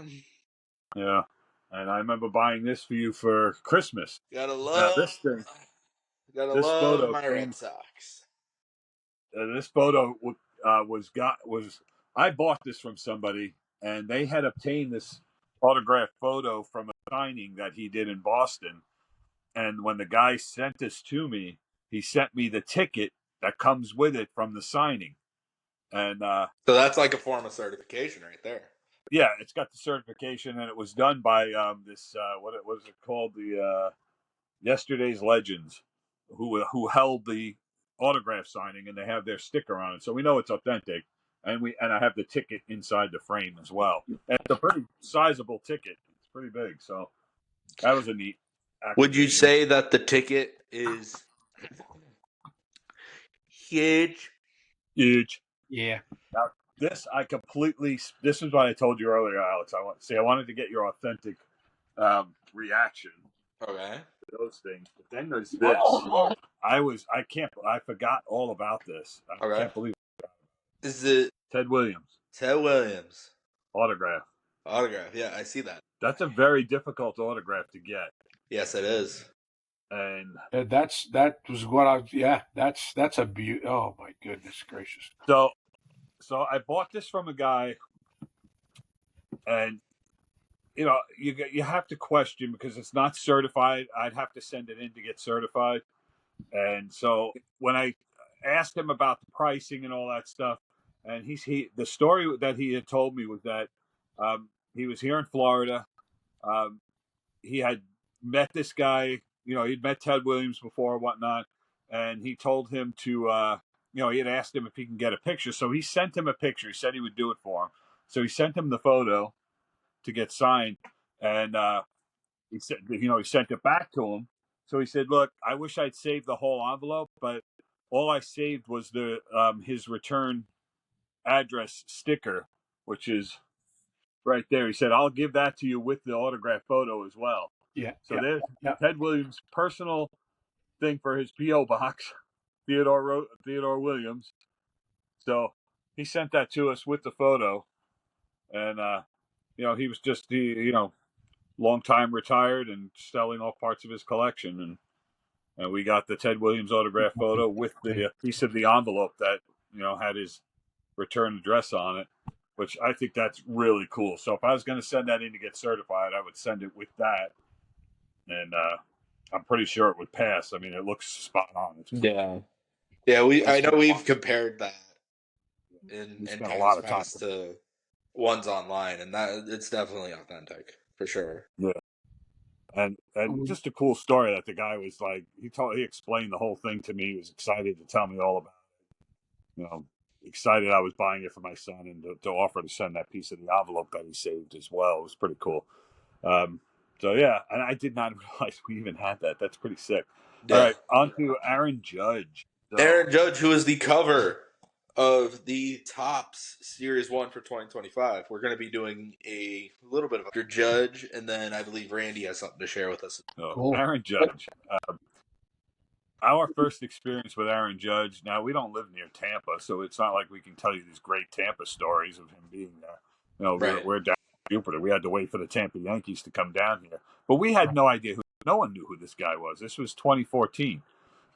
Speaker 2: Yeah. And I remember buying this for you for Christmas.
Speaker 1: Gotta love
Speaker 2: this thing.
Speaker 1: Gotta love my Red Sox.
Speaker 2: This photo was I bought this from somebody, and they had obtained this autographed photo from a signing that he did in Boston And when the guy sent this to me, he sent me the ticket that comes with it from the signing. And
Speaker 1: So that's like a form of certification right there.
Speaker 2: yeah, it's got the certification, and it was done by this what was it called, the Yesterday's Legends, who held the autograph signing, and they have their sticker on it, so we know it's authentic. And I have the ticket inside the frame as well. And it's a pretty sizable ticket. It's pretty big, so that was a neat
Speaker 1: Would you
Speaker 2: acquisition.
Speaker 1: say that the ticket is huge?
Speaker 2: Huge.
Speaker 3: Yeah.
Speaker 2: Now, this I completely. This is what I told you earlier, Alex. I wanted to get your authentic reaction
Speaker 1: Okay.
Speaker 2: to those things. But then there's this. I forgot all about this. I
Speaker 1: Okay.
Speaker 2: can't believe
Speaker 1: Is it
Speaker 2: Ted Williams
Speaker 1: Ted Williams
Speaker 2: autograph.
Speaker 1: autograph? Yeah, I see that.
Speaker 2: That's a very difficult autograph to get,
Speaker 1: Yes, it is.
Speaker 2: and
Speaker 3: That was what I. Yeah, that's a beaut. Oh my goodness gracious.
Speaker 2: so I bought this from a guy, and you have to question because it's not certified. I'd have to send it in to get certified. And so when I asked him about the pricing and all that stuff, and the story that he had told me was that he was here in Florida. He had met this guy. He'd met Ted Williams before or whatnot, and he told him to. He had asked him if he can get a picture, so he sent him a picture. He said he would do it for him, so he sent him the photo to get signed, and he said, he sent it back to him. So he said, "Look, I wish I'd saved the whole envelope, but all I saved was the his return address sticker, which is right there." He said, "I'll give that to you with the autograph photo as well."
Speaker 3: Yeah.
Speaker 2: So
Speaker 3: Yeah.
Speaker 2: there's
Speaker 3: Yeah.
Speaker 2: Ted Williams' personal thing for his PO box, Theodore Williams. So he sent that to us with the photo, and he was just long time retired and selling off parts of his collection, and we got the Ted Williams autograph photo with the piece of the envelope that had his return address on it, which I think that's really cool. So if I was going to send that in to get certified, I would send it with that, and I'm pretty sure it would pass. I mean, it looks spot on.
Speaker 1: Yeah. Yeah, I know we've compared that in
Speaker 2: We spent a lot
Speaker 1: times
Speaker 2: of time.
Speaker 1: past to ones online, and that it's definitely authentic for sure.
Speaker 2: Yeah. And just a cool story that the guy was like, he explained the whole thing to me. He was excited to tell me all about it. Excited I was buying it for my son, and to offer to send that piece of the envelope that he saved as well. It was pretty cool. So yeah, and I did not realize we even had that. That's pretty sick.
Speaker 1: Yeah.
Speaker 2: All right, on to Aaron Judge. So,
Speaker 1: Aaron Judge, who is the cover of the Topps Series 1 for 2025. We're going to be doing a little bit of Dr. Judge, and then I believe Randy has something to share with us.
Speaker 3: Cool.
Speaker 2: Aaron Judge. Our first experience with Aaron Judge. Now, we don't live near Tampa, so it's not like we can tell you these great Tampa stories of him being there.
Speaker 1: Right.
Speaker 2: We're down in Jupiter. We had to wait for the Tampa Yankees to come down here. But we had no idea no one knew who this guy was. This was 2014.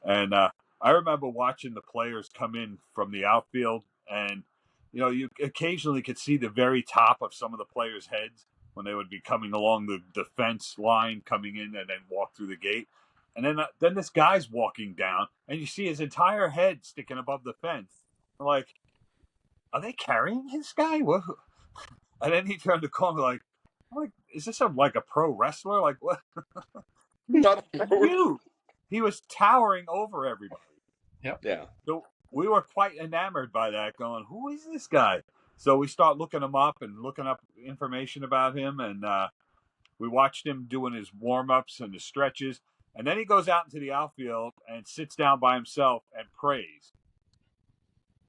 Speaker 2: And I remember watching the players come in from the outfield, and you occasionally could see the very top of some of the players' heads when they would be coming along the fence line, coming in and then walk through the gate. And then this guy's walking down, and you see his entire head sticking above the fence. I'm like, are they carrying this guy? What? And then he turned to call me like, is this like a pro wrestler? Like what?
Speaker 1: Not
Speaker 2: Huge. He was towering over everybody.
Speaker 3: Yep.
Speaker 1: Yeah.
Speaker 2: So we were quite enamored by that, going, who is this guy? So we start looking him up and looking up information about him, and we watched him doing his warm-ups and his stretches, and then he goes out into the outfield and sits down by himself and prays.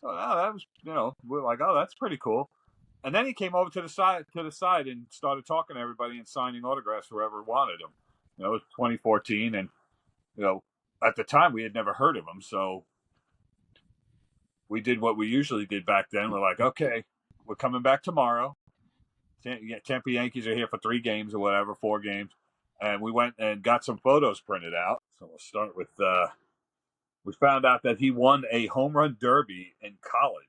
Speaker 2: So that was, we're like, oh, that's pretty cool. And then he came over to the side and started talking to everybody and signing autographs for whoever wanted him. It was 2014, and at the time we had never heard of him, so we did what we usually did back then. We're like, okay, we're coming back tomorrow. Tampa Yankees are here for 3 games or whatever, 4 games. And we went and got some photos printed out. So we'll start with, we found out that he won a home run derby in college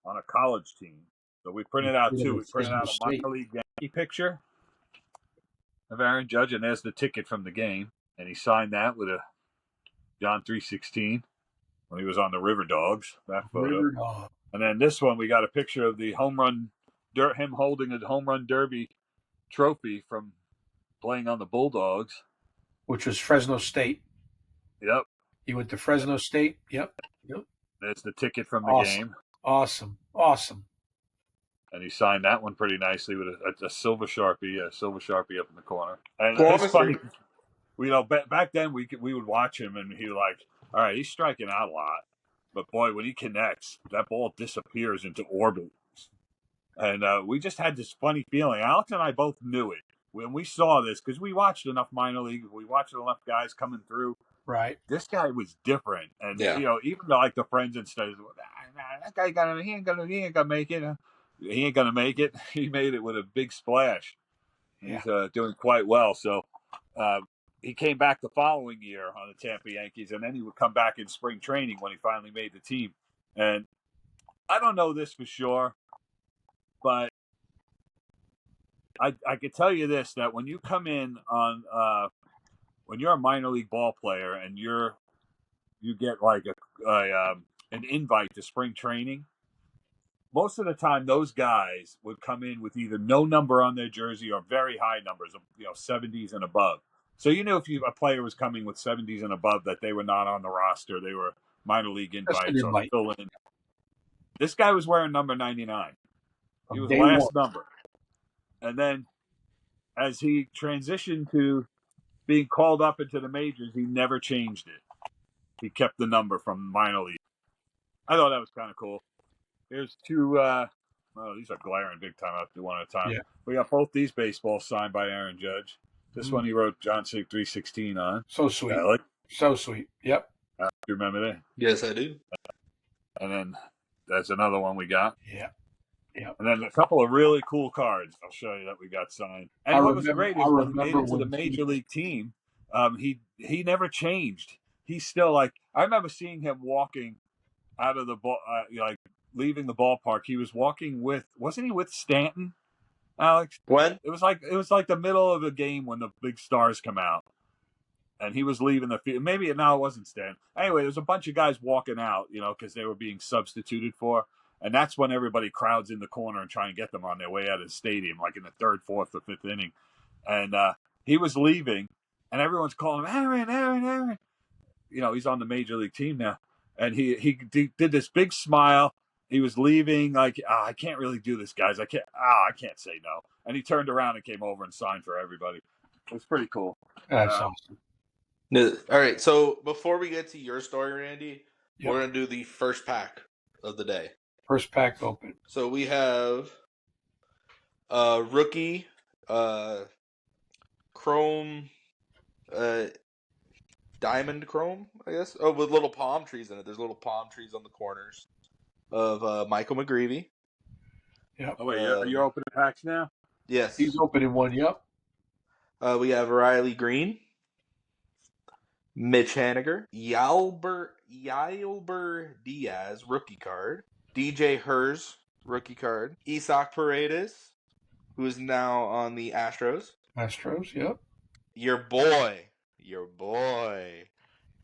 Speaker 2: on a college team. So we printed out 2. We printed out a minor league Yankee picture of Aaron Judge, and there's the ticket from the game. and he signed that with a John 316 when he was on the River Dogs. That photo.
Speaker 3: River Dog.
Speaker 2: And then this one, we got a picture of the home run, him holding a home run derby trophy from playing on the Bulldogs.
Speaker 3: Which was Fresno State.
Speaker 2: Yep.
Speaker 3: He went to Fresno State. Yep.
Speaker 2: There's the ticket from the game.
Speaker 3: Awesome.
Speaker 2: And he signed that one pretty nicely with a silver Sharpie up in the corner. And it's funny, back then we would watch him and he like, all right, he's striking out a lot, but boy, when he connects, that ball disappears into orbit. And we just had this funny feeling. Alex and I both knew it when we saw this because we watched enough minor league. We watched enough guys coming through.
Speaker 3: Right.
Speaker 2: This guy was different, and even like the friends and stuff, that guy he ain't gonna make it. He ain't gonna make it. He made it with a big splash.
Speaker 3: Yeah.
Speaker 2: He's doing quite well. So he came back the following year on the Tampa Yankees, and then he would come back in spring training when he finally made the team. And I don't know this for sure, but I could tell you this, that when you come in on when you're a minor league ball player and you get like an invite to spring training, most of the time those guys would come in with either no number on their jersey or very high numbers, 70s and above. So if a player was coming with 70s and above, that they were not on the roster, they were minor league invites or fill in. This guy was wearing number 99. He was last number. And then as he transitioned to being called up into the majors, he never changed it. He kept the number from minor league. I thought that was kind of cool. Here's two. These are glaring big time. I have to do one at a time.
Speaker 3: Yeah.
Speaker 2: We got both these baseballs signed by Aaron Judge. This one he wrote John Sig 316 on.
Speaker 3: So sweet. So sweet. Yep.
Speaker 2: You remember that?
Speaker 1: Yes, I do.
Speaker 2: And then that's another one we got.
Speaker 3: Yeah.
Speaker 2: And then a couple of really cool cards I'll show you that we got signed. And what was great is when he made it to the major league team, he never changed. He's still like, I remember seeing him walking out of the ball, leaving the ballpark. He was walking wasn't he with Stanton, Alex?
Speaker 1: When?
Speaker 2: It was like the middle of the game when the big stars come out. And he was leaving the field. Maybe it wasn't Stanton. Anyway, there's a bunch of guys walking out, because they were being substituted for. And that's when everybody crowds in the corner and try and get them on their way out of the stadium, like in the third, fourth, or fifth inning. And he was leaving, and everyone's calling him, Aaron. He's on the major league team now. And he did this big smile. He was leaving, like, I can't really do this, guys. I can't say no. And he turned around and came over and signed for everybody. It was pretty cool.
Speaker 3: That's awesome.
Speaker 1: All right, so before we get to your story, Randy, we're going to do the first pack of the day.
Speaker 3: First pack open.
Speaker 1: So we have rookie chrome, diamond chrome, I guess. Oh, with little palm trees in it. There's little palm trees on the corners of Michael McGreevy.
Speaker 2: Yep. Oh, wait, you're opening packs now?
Speaker 1: Yes.
Speaker 3: He's opening one, yep.
Speaker 1: We have Riley Green, Mitch Haniger, Yalber Diaz, rookie card, DJ Hers, rookie card, Isaac Paredes, who is now on the Astros.
Speaker 3: Yep.
Speaker 1: Your boy,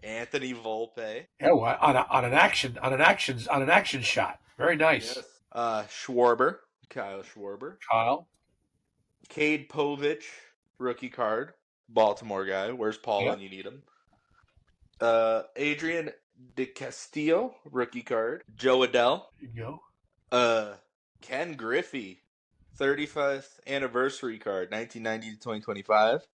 Speaker 1: Anthony Volpe.
Speaker 3: Yeah, well, on an action shot. Very nice.
Speaker 1: Yes. Kyle Schwarber. Cade Povich, rookie card, Baltimore guy. Where's Paul when you need him? Adrian DeCastillo, rookie card. Joe Adell.
Speaker 3: There you go.
Speaker 1: Ken Griffey, 35th anniversary card, 1990 to 2025.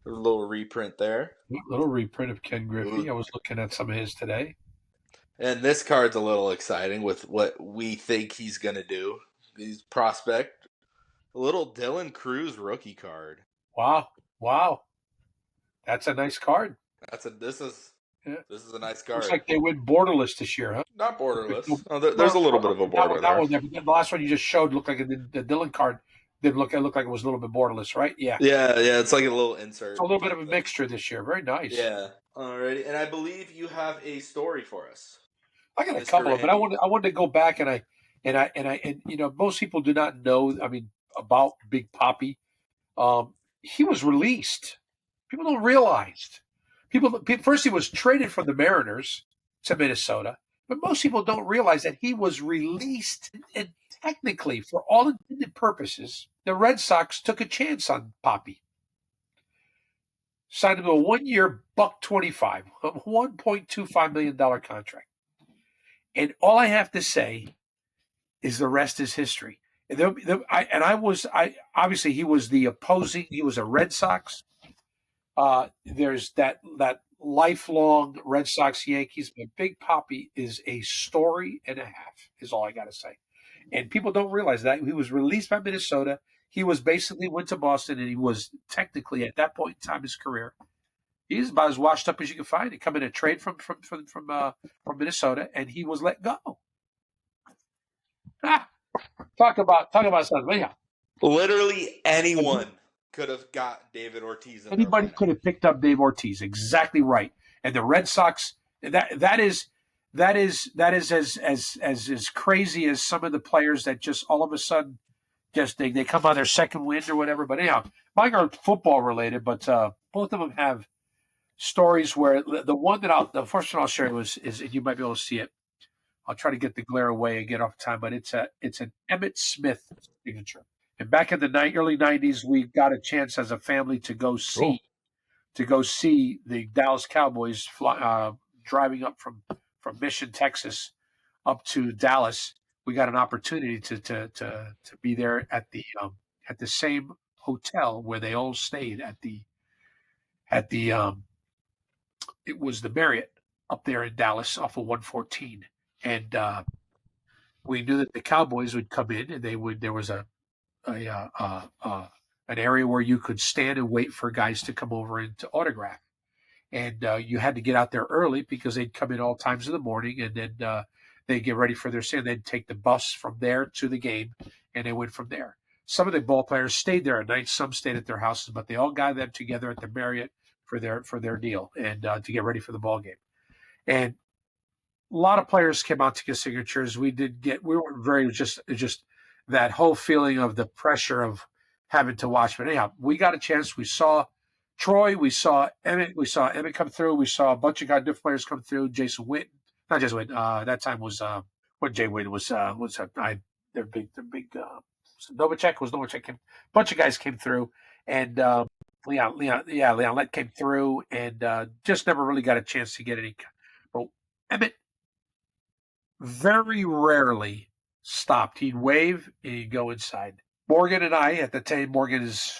Speaker 1: There's a little reprint there.
Speaker 3: A little reprint of Ken Griffey. I was looking at some of his today.
Speaker 1: And this card's a little exciting with what we think he's going to do. He's prospect. A little Dylan Cruz rookie card.
Speaker 3: Wow. That's a nice card.
Speaker 1: This is a nice card.
Speaker 3: Looks like they went borderless this year, huh?
Speaker 1: Not borderless. There's a little bit of a border there.
Speaker 3: The last one you just showed looked like the Dylan card didn't look. It looked like it was a little bit borderless, right? Yeah.
Speaker 1: Yeah. It's like a little insert.
Speaker 3: It's a little bit of a mixture this year. Very nice.
Speaker 1: Yeah. Alrighty, and I believe you have a story for us.
Speaker 3: I got a couple of, but I wanted to go back and most people do not know. I mean, about Big Papi. He was released. People don't realize First, he was traded from the Mariners to Minnesota, but most people don't realize that he was released. And technically, for all intended purposes, the Red Sox took a chance on Poppy. Signed him to a 1-year $1.25, $1.25 million contract. And all I have to say is the rest is history. Obviously he was the opposing. He was a Red Sox. There's that lifelong Red Sox Yankees, but Big Poppy is a story and a half. Is all I got to say. And people don't realize that he was released by Minnesota. He was basically went to Boston, and he was technically at that point in time in his career, he's about as washed up as you can find. He come in a trade from Minnesota, and he was let go. Talk about something. Yeah.
Speaker 1: Literally anyone could have got David Ortiz.
Speaker 3: Anybody could have picked up Dave Ortiz. Exactly right. And the Red Sox, that is as crazy as some of the players that just all of a sudden just they come on their second wind or whatever. But anyhow, mine are football related, but both of them have stories where the first one I'll share is you might be able to see it. I'll try to get the glare away and get off time, but it's an Emmitt Smith signature. And back in the early '90s, we got a chance as a family to go see the Dallas Cowboys driving up from Mission, Texas, up to Dallas. We got an opportunity to be there at the same hotel where they all stayed at the it was the Marriott up there in Dallas off of 114. And we knew that the Cowboys would come in, and there was an area where you could stand and wait for guys to come over and to autograph. And you had to get out there early because they'd come in all times of the morning, and then they'd get ready for their stand. They'd take the bus from there to the game, and they went from there. Some of the ball players stayed there at night. Some stayed at their houses, but they all got them together at the Marriott for their deal and to get ready for the ball game. And a lot of players came out to get signatures. We weren't very just that whole feeling of the pressure of having to watch. But anyhow, we got a chance. We saw Troy, we saw Emmett come through. We saw a bunch of different players come through. Jason Witten, not Jason Witten. That time was when Jay Witten was their big Novacek came. A bunch of guys came through, and Leon Lett came through, and just never really got a chance to get any. But Emmett very rarely stopped. He'd wave and he'd go inside. Morgan and I, at the time, Morgan is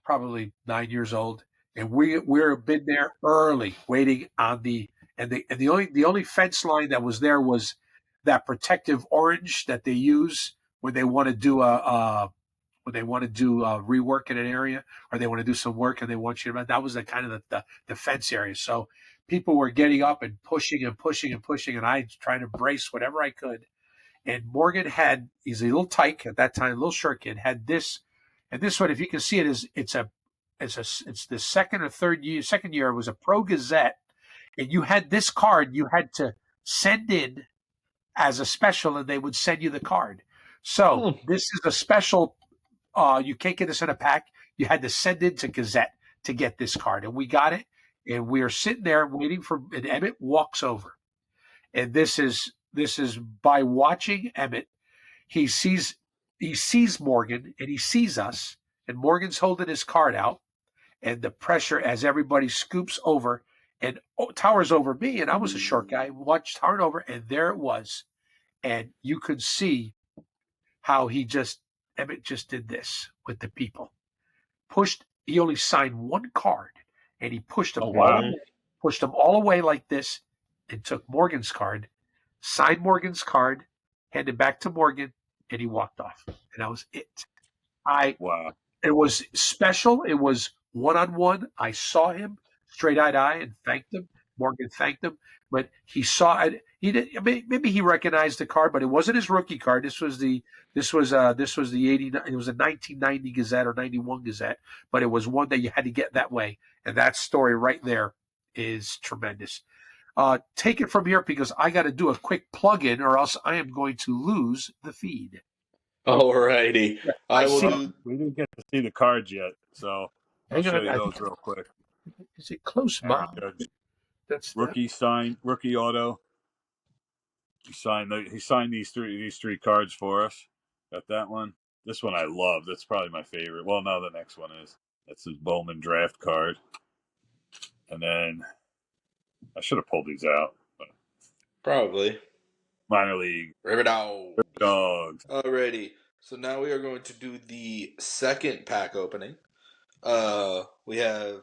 Speaker 3: probably 9 years old, and we're been there early, waiting on the only fence line that was there was that protective orange that they use when they want to do rework in an area, or they want to do some work and they want you to. That was the kind of the fence area. So people were getting up and pushing, and I trying to brace whatever I could. And Morgan he's a little tyke at that time, a little short kid, had this, and this one, if you can see it, it's the second year it was a Pro Gazette, and you had this card you had to send in as a special, and they would send you the card. So this is a special. You can't get this in a pack. You had to send in to Gazette to get this card, and we got it. And we are sitting there waiting and Emmett walks over. And this is by watching Emmett, he sees Morgan and he sees us, and Morgan's holding his card out, and the pressure as everybody scoops over and towers over me, and I was a short guy, watched towering over, and there it was. And you could see how Emmett just did this with the people. He only signed one card, and he pushed them all away like this, and took Morgan's card, signed Morgan's card, handed back to Morgan, and he walked off. And that was it. It was special. It was one-on-one. I saw him straight eye to eye and thanked him. Morgan thanked him, but he saw it. Maybe he recognized the card, but it wasn't his rookie card. This was the 89. It was a 1990 Gazette or 91 Gazette, but it was one that you had to get that way. And that story right there is tremendous. Take it from here, because I got to do a quick plug-in, or else I am going to lose the feed.
Speaker 1: All righty.
Speaker 2: We didn't get to see the cards yet, so I'll show you those real quick.
Speaker 3: Is it close by? That's
Speaker 2: Rookie auto. He signed these three cards for us. Got that one. This one I love. That's probably my favorite. Well, no, the next one is. That's his Bowman draft card. And then I should have pulled these out. But
Speaker 1: Probably.
Speaker 2: minor league.
Speaker 1: River Dogs.
Speaker 2: Dogs.
Speaker 1: Alrighty. So now we are going to do the second pack opening. We have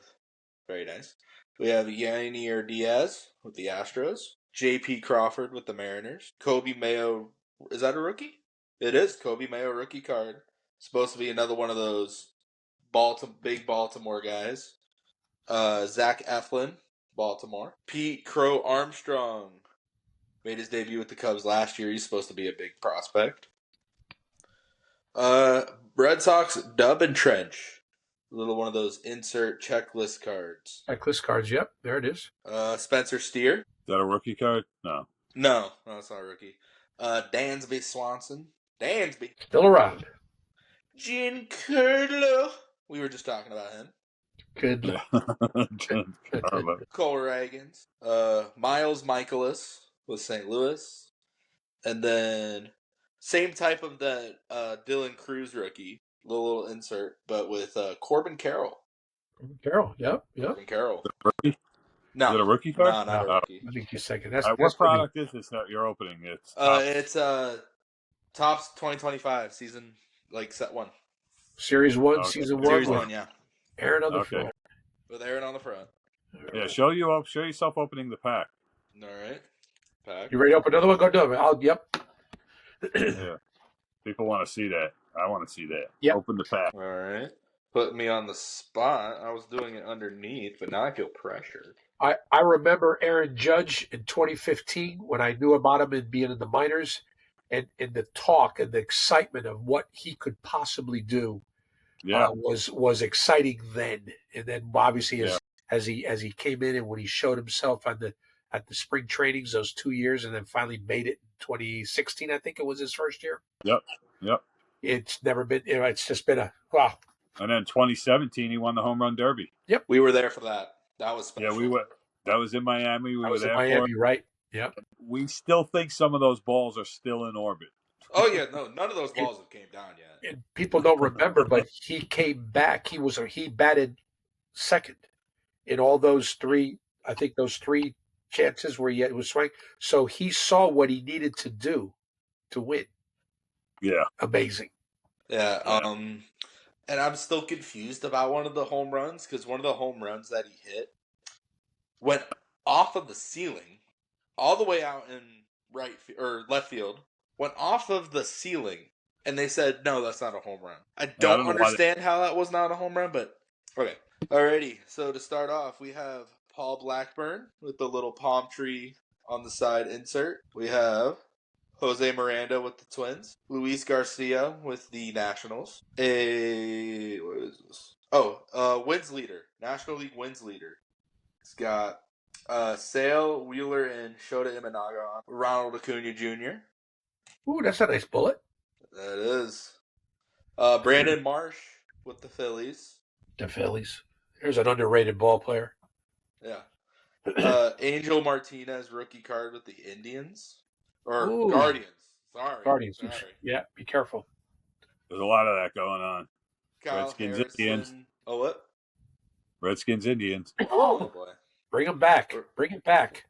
Speaker 1: very nice. We have Yainier Diaz with the Astros, J.P. Crawford with the Mariners, Kobe Mayo. Is that a rookie? It is Kobe Mayo rookie card. Supposed to be another one of those big Baltimore guys. Zach Eflin, Baltimore. Pete Crow Armstrong made his debut with the Cubs last year. He's supposed to be a big prospect. Red Sox Dub and Trench. A little one of those insert checklist cards.
Speaker 3: Checklist cards, yep. There it is.
Speaker 1: Spencer Steer.
Speaker 2: Is that a rookie card? No.
Speaker 1: No, it's not a rookie. Dansby Swanson. Dansby.
Speaker 3: Still around.
Speaker 1: Giancarlo. We were just talking about him.
Speaker 3: Good.
Speaker 1: Cole Reagans. Miles Michaelis with St. Louis. And then same type of that Dylan Cruz rookie. Little insert, but with Corbin Carroll.
Speaker 3: Carroll, yep.
Speaker 1: Corbin Carroll.
Speaker 2: Rookie?
Speaker 1: No.
Speaker 2: Is it a rookie card?
Speaker 1: No, not a rookie.
Speaker 3: I think he's second.
Speaker 2: What product is this that you're opening?
Speaker 1: It's Topps 2025 season, like set one.
Speaker 3: Series 1,
Speaker 2: Okay.
Speaker 3: season 1.
Speaker 1: Series 1, yeah.
Speaker 3: Aaron on the front.
Speaker 1: With Aaron on the front.
Speaker 2: Yeah, show yourself opening the pack.
Speaker 1: All right. Pack.
Speaker 3: You ready to open another one? Go do it. Yep.
Speaker 2: Yeah. People want to see that. I want to see that.
Speaker 3: Yep.
Speaker 2: Open the pack.
Speaker 1: All right. Put me on the spot. I was doing it underneath, but now I feel pressured.
Speaker 3: I remember Aaron Judge in 2015 when I knew about him and being in the minors, and the talk and the excitement of what he could possibly do was exciting then. And then obviously as he came in and when he showed himself at the spring trainings those 2 years and then finally made it in 2016, I think it was his first year.
Speaker 2: Yep.
Speaker 3: It's never been. It's just been a wow.
Speaker 2: And then 2017, he won the home run derby.
Speaker 3: Yep,
Speaker 1: we were there for that. That was special.
Speaker 2: Yeah, we were. That was in Miami. We were there
Speaker 3: in Miami, right? Yep.
Speaker 2: We still think some of those balls are still in orbit.
Speaker 1: Oh yeah, no, none of those balls have came down yet.
Speaker 3: And people don't remember, but he came back. He batted second in all those three. I think those three chances where he was swinging. So he saw what he needed to do to win.
Speaker 2: Yeah.
Speaker 3: Amazing.
Speaker 1: Yeah. And I'm still confused about one of the home runs because one of the home runs that he hit went off of the ceiling all the way out in left field, went off of the ceiling, and they said, no, that's not a home run. I don't understand how that was not a home run, but okay. Alrighty, so to start off, we have Paul Blackburn with the little palm tree on the side insert. We have Jose Miranda with the Twins. Luis Garcia with the Nationals. What is this? Wins leader. National League wins leader. It's got Sale, Wheeler, and Shota Imanaga on. Ronald Acuna Jr.
Speaker 3: Ooh, that's a nice bullet.
Speaker 1: That is. Brandon Marsh with the Phillies.
Speaker 3: The Phillies. Here's an underrated ball player.
Speaker 1: Yeah. Angel Martinez rookie card with the Indians. Or Guardians. Sorry.
Speaker 3: Guardians. Sorry. Yeah, be careful.
Speaker 2: There's a lot of that going on.
Speaker 1: Kyle
Speaker 2: Redskins,
Speaker 1: Harrison.
Speaker 2: Indians.
Speaker 1: Oh, what?
Speaker 2: Redskins, Indians.
Speaker 1: Oh, boy.
Speaker 3: Bring him back. Bring it back.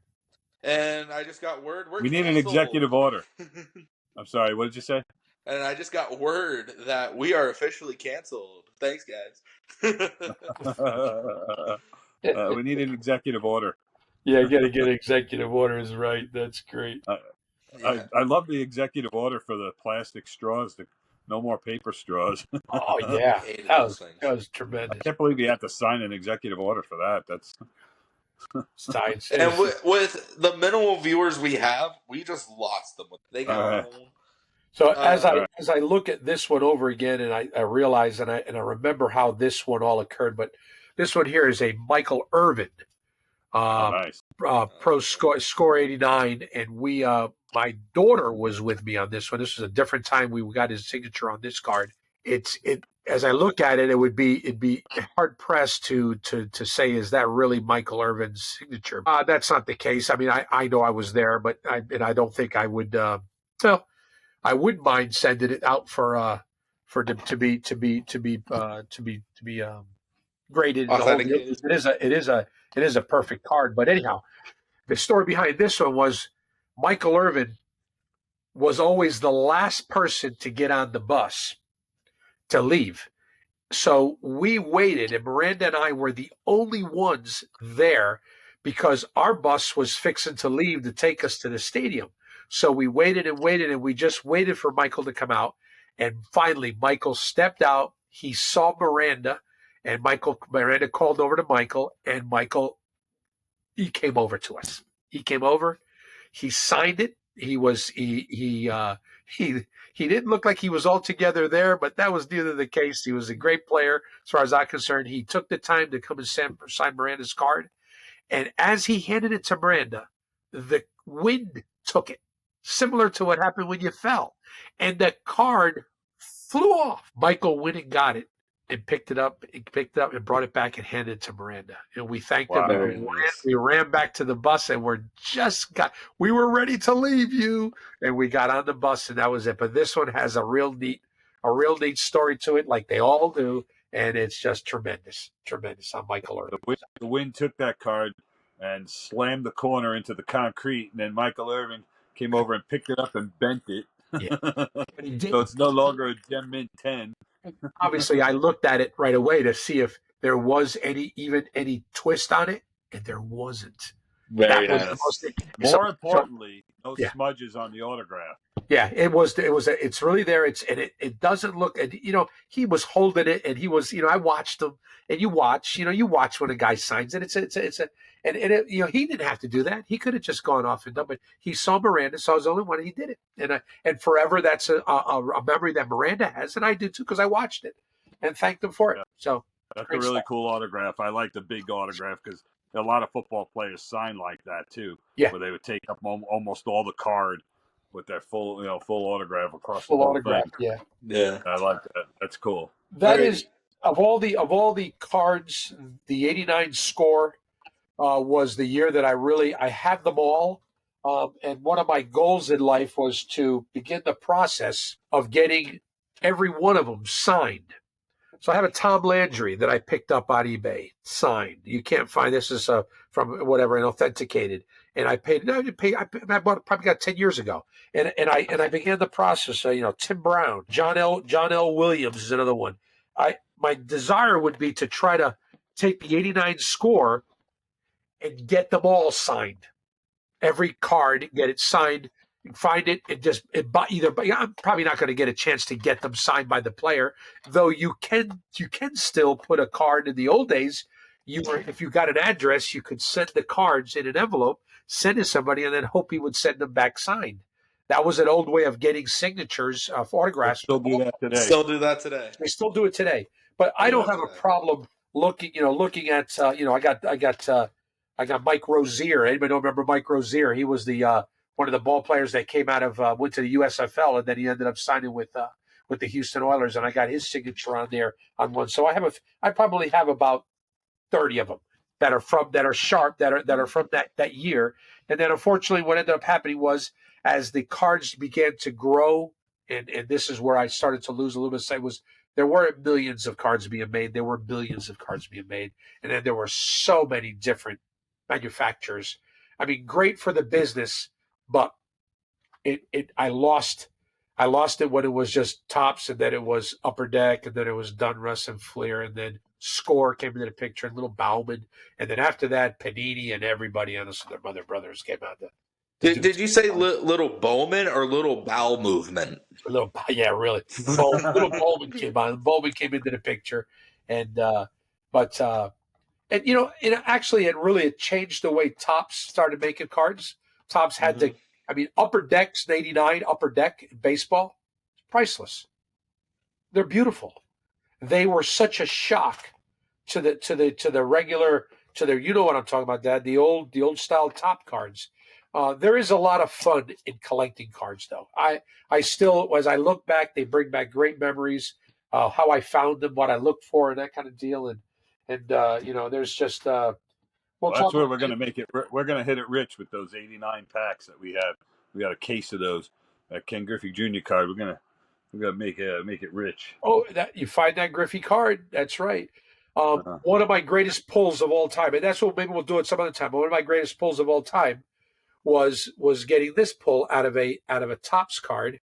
Speaker 1: And I just got word.
Speaker 2: We need an executive order. I'm sorry, what did you say?
Speaker 1: And I just got word that we are officially canceled. Thanks, guys.
Speaker 2: We need an executive order.
Speaker 3: Yeah, you got to get executive orders right. That's great.
Speaker 2: I love the executive order for the plastic straws. No more paper straws.
Speaker 3: Oh, yeah. That was tremendous.
Speaker 2: I can't believe you have to sign an executive order for that. That's
Speaker 3: science.
Speaker 1: And with the minimal viewers we have, we just lost them. They got home.
Speaker 3: So as I look at this one over again, and I realize and I remember how this one all occurred, but this one here is a Michael Irvin,
Speaker 2: nice.
Speaker 3: Pro score 89, and my daughter was with me on this one. This was a different time we got his signature on this card. It as I look at it, it'd be hard pressed to say, is that really Michael Irvin's signature? That's not the case. I mean, I know I was there, but I don't think I would. Well, I wouldn't mind sending it out for to be graded and the whole deal.
Speaker 1: Authenticated.
Speaker 3: It is a perfect card. But anyhow, the story behind this one was Michael Irvin was always the last person to get on the bus to leave. So we waited, and Miranda and I were the only ones there because our bus was fixing to leave to take us to the stadium. So we waited and waited, and we just waited for Michael to come out. And finally, Michael stepped out. He saw Miranda, and Miranda called over to Michael, and he came over to us. He came over. He signed it. He didn't look like he was altogether there, but that was neither the case. He was a great player as far as I'm concerned. He took the time to come and sign Miranda's card. And as he handed it to Miranda, the wind took it, similar to what happened when you fell. And the card flew off. Michael went and got it and picked it up and brought it back and handed it to Miranda. And we thanked him.
Speaker 1: Very
Speaker 3: And
Speaker 1: nice.
Speaker 3: we ran back to the bus and we were ready to leave you. And we got on the bus and that was it. But this one has a real neat story to it, like they all do. And it's just tremendous on Michael Irvin.
Speaker 2: The wind took that card and slammed the corner into the concrete, and then Michael Irvin came over and picked it up and bent it.
Speaker 3: Yeah. But he did.
Speaker 2: So it's no longer a Gem Mint 10.
Speaker 3: Obviously, I looked at it right away to see if there was any twist on it, and there wasn't.
Speaker 1: Very
Speaker 3: That was
Speaker 1: nice.
Speaker 3: the most-
Speaker 2: More importantly, no
Speaker 3: Yeah.
Speaker 2: smudges on the autograph.
Speaker 3: Yeah, it's really there. It doesn't look, and he was holding it, and he was, I watched him, and you watch when a guy signs it. He didn't have to do that. He could have just gone off and done, but he saw Miranda, saw his only one, and he did it. And forever, that's a memory that Miranda has, and I do too because I watched it and thanked him for it.
Speaker 2: Yeah.
Speaker 3: So
Speaker 2: That's a
Speaker 3: great
Speaker 2: really
Speaker 3: stuff.
Speaker 2: cool autograph. I like the big autograph because a lot of football players sign like that too.
Speaker 3: Yeah.
Speaker 2: Where they would take up almost all the card with their full autograph across
Speaker 3: Full
Speaker 2: the whole
Speaker 3: autograph.
Speaker 2: thing.
Speaker 3: Yeah.
Speaker 1: Yeah.
Speaker 2: I like that. That's cool.
Speaker 3: That
Speaker 1: Very-
Speaker 3: is of all the cards, the '89 score was the year that I have them all. And one of my goals in life was to begin the process of getting every one of them signed. So I have a Tom Landry that I picked up on eBay, signed. You can't find this is from whatever and authenticated. And I paid. No, I didn't pay. I bought it, probably got 10 years ago. And I began the process. Tim Brown, John L. Williams is another one. My desire would be to try to take the '89 score and get them all signed. Every card, get it signed, find it, and I'm probably not going to get a chance to get them signed by the player, though you can still put a card. In the old days, if you got an address, you could send the cards in an envelope, send to somebody, and then hope he would send them back signed. That was an old way of getting signatures of autographs.
Speaker 2: Still do that today.
Speaker 1: Still do that today.
Speaker 3: They still do it today, but I don't have a problem looking at. I got Mike Rozier. Anybody don't remember Mike Rozier? He was the one of the ball players that came out of went to the USFL, and then he ended up signing with the Houston Oilers, and I got his signature on there on one. So I probably have about 30 of them that are sharp that are from that year. And then unfortunately, what ended up happening was as the cards began to grow, and this is where I started to lose a little bit of sight, was there weren't millions of cards being made. There were billions of cards being made, and then there were so many different manufacturers. I mean, great for the business, but I lost it when it was just Tops, and then it was Upper Deck, and then it was Dunruss and Fleer, and then Score came into the picture, and Little Bauman, and then after that, Panini and everybody else and their mother brothers came out.
Speaker 1: Did you say Little Bowman or Little Bowel Movement?
Speaker 3: Yeah, really. Little Bowman came on. Bowman came into the picture, and actually, it changed the way Tops started making cards. Tops had to. I mean, Upper Deck's '89 Upper Deck in baseball, priceless. They're beautiful. They were such a shock to the regular you know what I'm talking about, Dad. The old style Top cards. There is a lot of fun in collecting cards, though. I still, as I look back, they bring back great memories. how I found them, what I look for, and that kind of deal. And there's just we'll
Speaker 2: Well, that's
Speaker 3: talk
Speaker 2: where
Speaker 3: about
Speaker 2: we're going to make it. We're going to hit it rich with those 89 packs that we have. We got a case of those. That Ken Griffey Jr. card. We're gonna make it rich.
Speaker 3: Oh, that you find that Griffey card. That's right.
Speaker 2: Uh-huh.
Speaker 3: One of my greatest pulls of all time, and that's what maybe we'll do it some other time. But one of my greatest pulls of all time was getting this pull out of a Topps card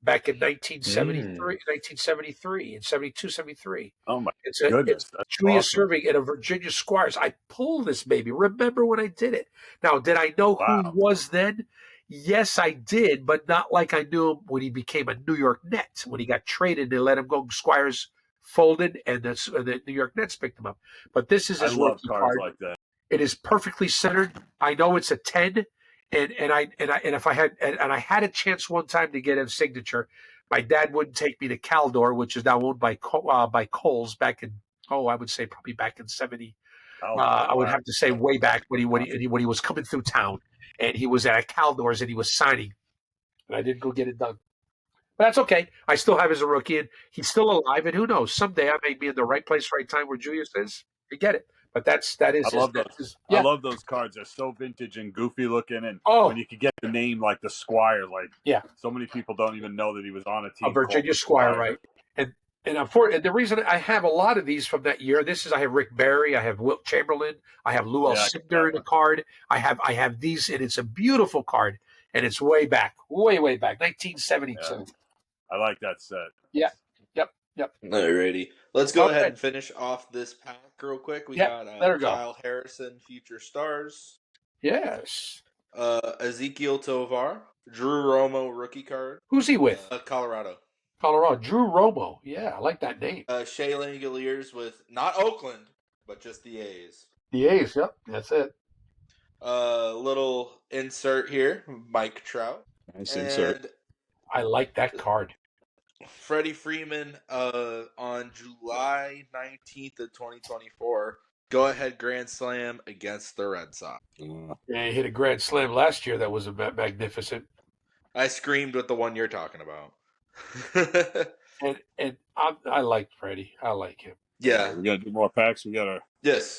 Speaker 3: back in 1973, and 72, 73.
Speaker 2: Oh my
Speaker 3: It's
Speaker 2: goodness, that's
Speaker 3: Julius
Speaker 2: awesome!
Speaker 3: Serving in a Virginia Squires. I pulled this baby. Remember when I did it? Now, did I know who he
Speaker 2: Wow,
Speaker 3: was then? Yes, I did, but not like I knew him when he became a New York Net. When he got traded, they let him go. Squires folded, and the New York Nets picked him up. But this is
Speaker 2: I
Speaker 3: his
Speaker 2: love
Speaker 3: rookie
Speaker 2: cards
Speaker 3: card.
Speaker 2: like that.
Speaker 3: It is perfectly centered. I know it's a 10, and if I had I had a chance one time to get a signature, my dad wouldn't take me to Caldor, which is now owned by Kohl's back in I would say probably back in 70.
Speaker 2: Oh,
Speaker 3: I would
Speaker 2: wow.
Speaker 3: have to say way back when he was coming through town, and he was at Caldor's and he was signing, and I didn't go get it done. But that's okay. I still have him as a rookie, and he's still alive. And who knows? Someday I may be in the right place, right time where Julius is. You get it. But that is
Speaker 2: I love those.
Speaker 3: yeah.
Speaker 2: I love those cards. They're so vintage and goofy looking, and
Speaker 3: Oh.
Speaker 2: when you could get the name like the Squire, like
Speaker 3: Yeah.
Speaker 2: so many people don't even know that he was on a team.
Speaker 3: A Virginia
Speaker 2: called
Speaker 3: Squire, right? And the reason I have a lot of these from that year, I have Rick Barry, I have Wilt Chamberlain, I have Lou Alcindor in a card. I have these, and it's a beautiful card, and it's way back, way 1972.
Speaker 2: Yeah. I like that set.
Speaker 3: Yeah. Yep.
Speaker 1: Alrighty. Let's go ahead and finish off this pack real quick. We got Kyle Harrison, Future Stars.
Speaker 3: Yes.
Speaker 1: Ezekiel Tovar. Drew Romo, rookie card.
Speaker 3: Who's he with?
Speaker 1: Colorado.
Speaker 3: Drew Romo. Yeah, I like that name.
Speaker 1: Shea Langoliers with not Oakland, but just the A's.
Speaker 3: The A's, yep. That's it.
Speaker 1: Little insert here. Mike Trout.
Speaker 2: Nice insert.
Speaker 3: I like that card.
Speaker 1: Freddie Freeman on July 19th of 2024. Go-ahead grand slam against the Red Sox.
Speaker 3: Yeah, he hit a grand slam last year that was magnificent.
Speaker 1: I screamed with the one you're talking about.
Speaker 3: and I like Freddie. I like him.
Speaker 1: Yeah.
Speaker 2: We got to do more packs. We got to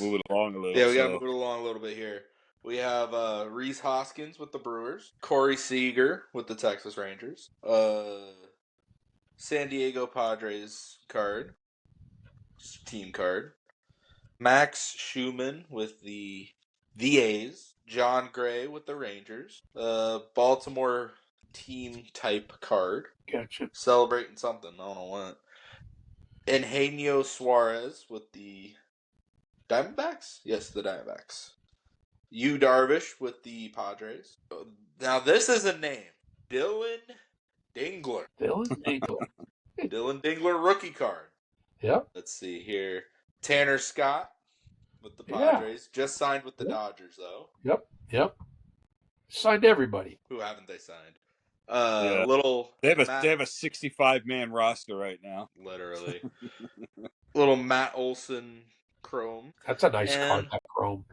Speaker 2: move it along a little.
Speaker 1: Yeah, we got to move it along a little bit here. We have Rhys Hoskins with the Brewers. Corey Seager with the Texas Rangers. San Diego Padres card. Team card. Max Schumann with the A's. John Gray with the Rangers. Baltimore team type card.
Speaker 3: Gotcha.
Speaker 1: Celebrating something. I don't know what. Eugenio Suarez with the Diamondbacks? Yes, the Diamondbacks. Yu Darvish with the Padres. Now, this is a name. Dylan Dingler. Dylan Dingler rookie card.
Speaker 3: Yep.
Speaker 1: Let's see here. Tanner Scott with the Padres. Yeah. Just signed with the Dodgers, though.
Speaker 3: Yep. Signed everybody.
Speaker 1: Who haven't they signed?
Speaker 2: They have a 65-man roster right now.
Speaker 1: Literally. Little Matt Olson Chrome.
Speaker 3: That's a nice card, that Chrome.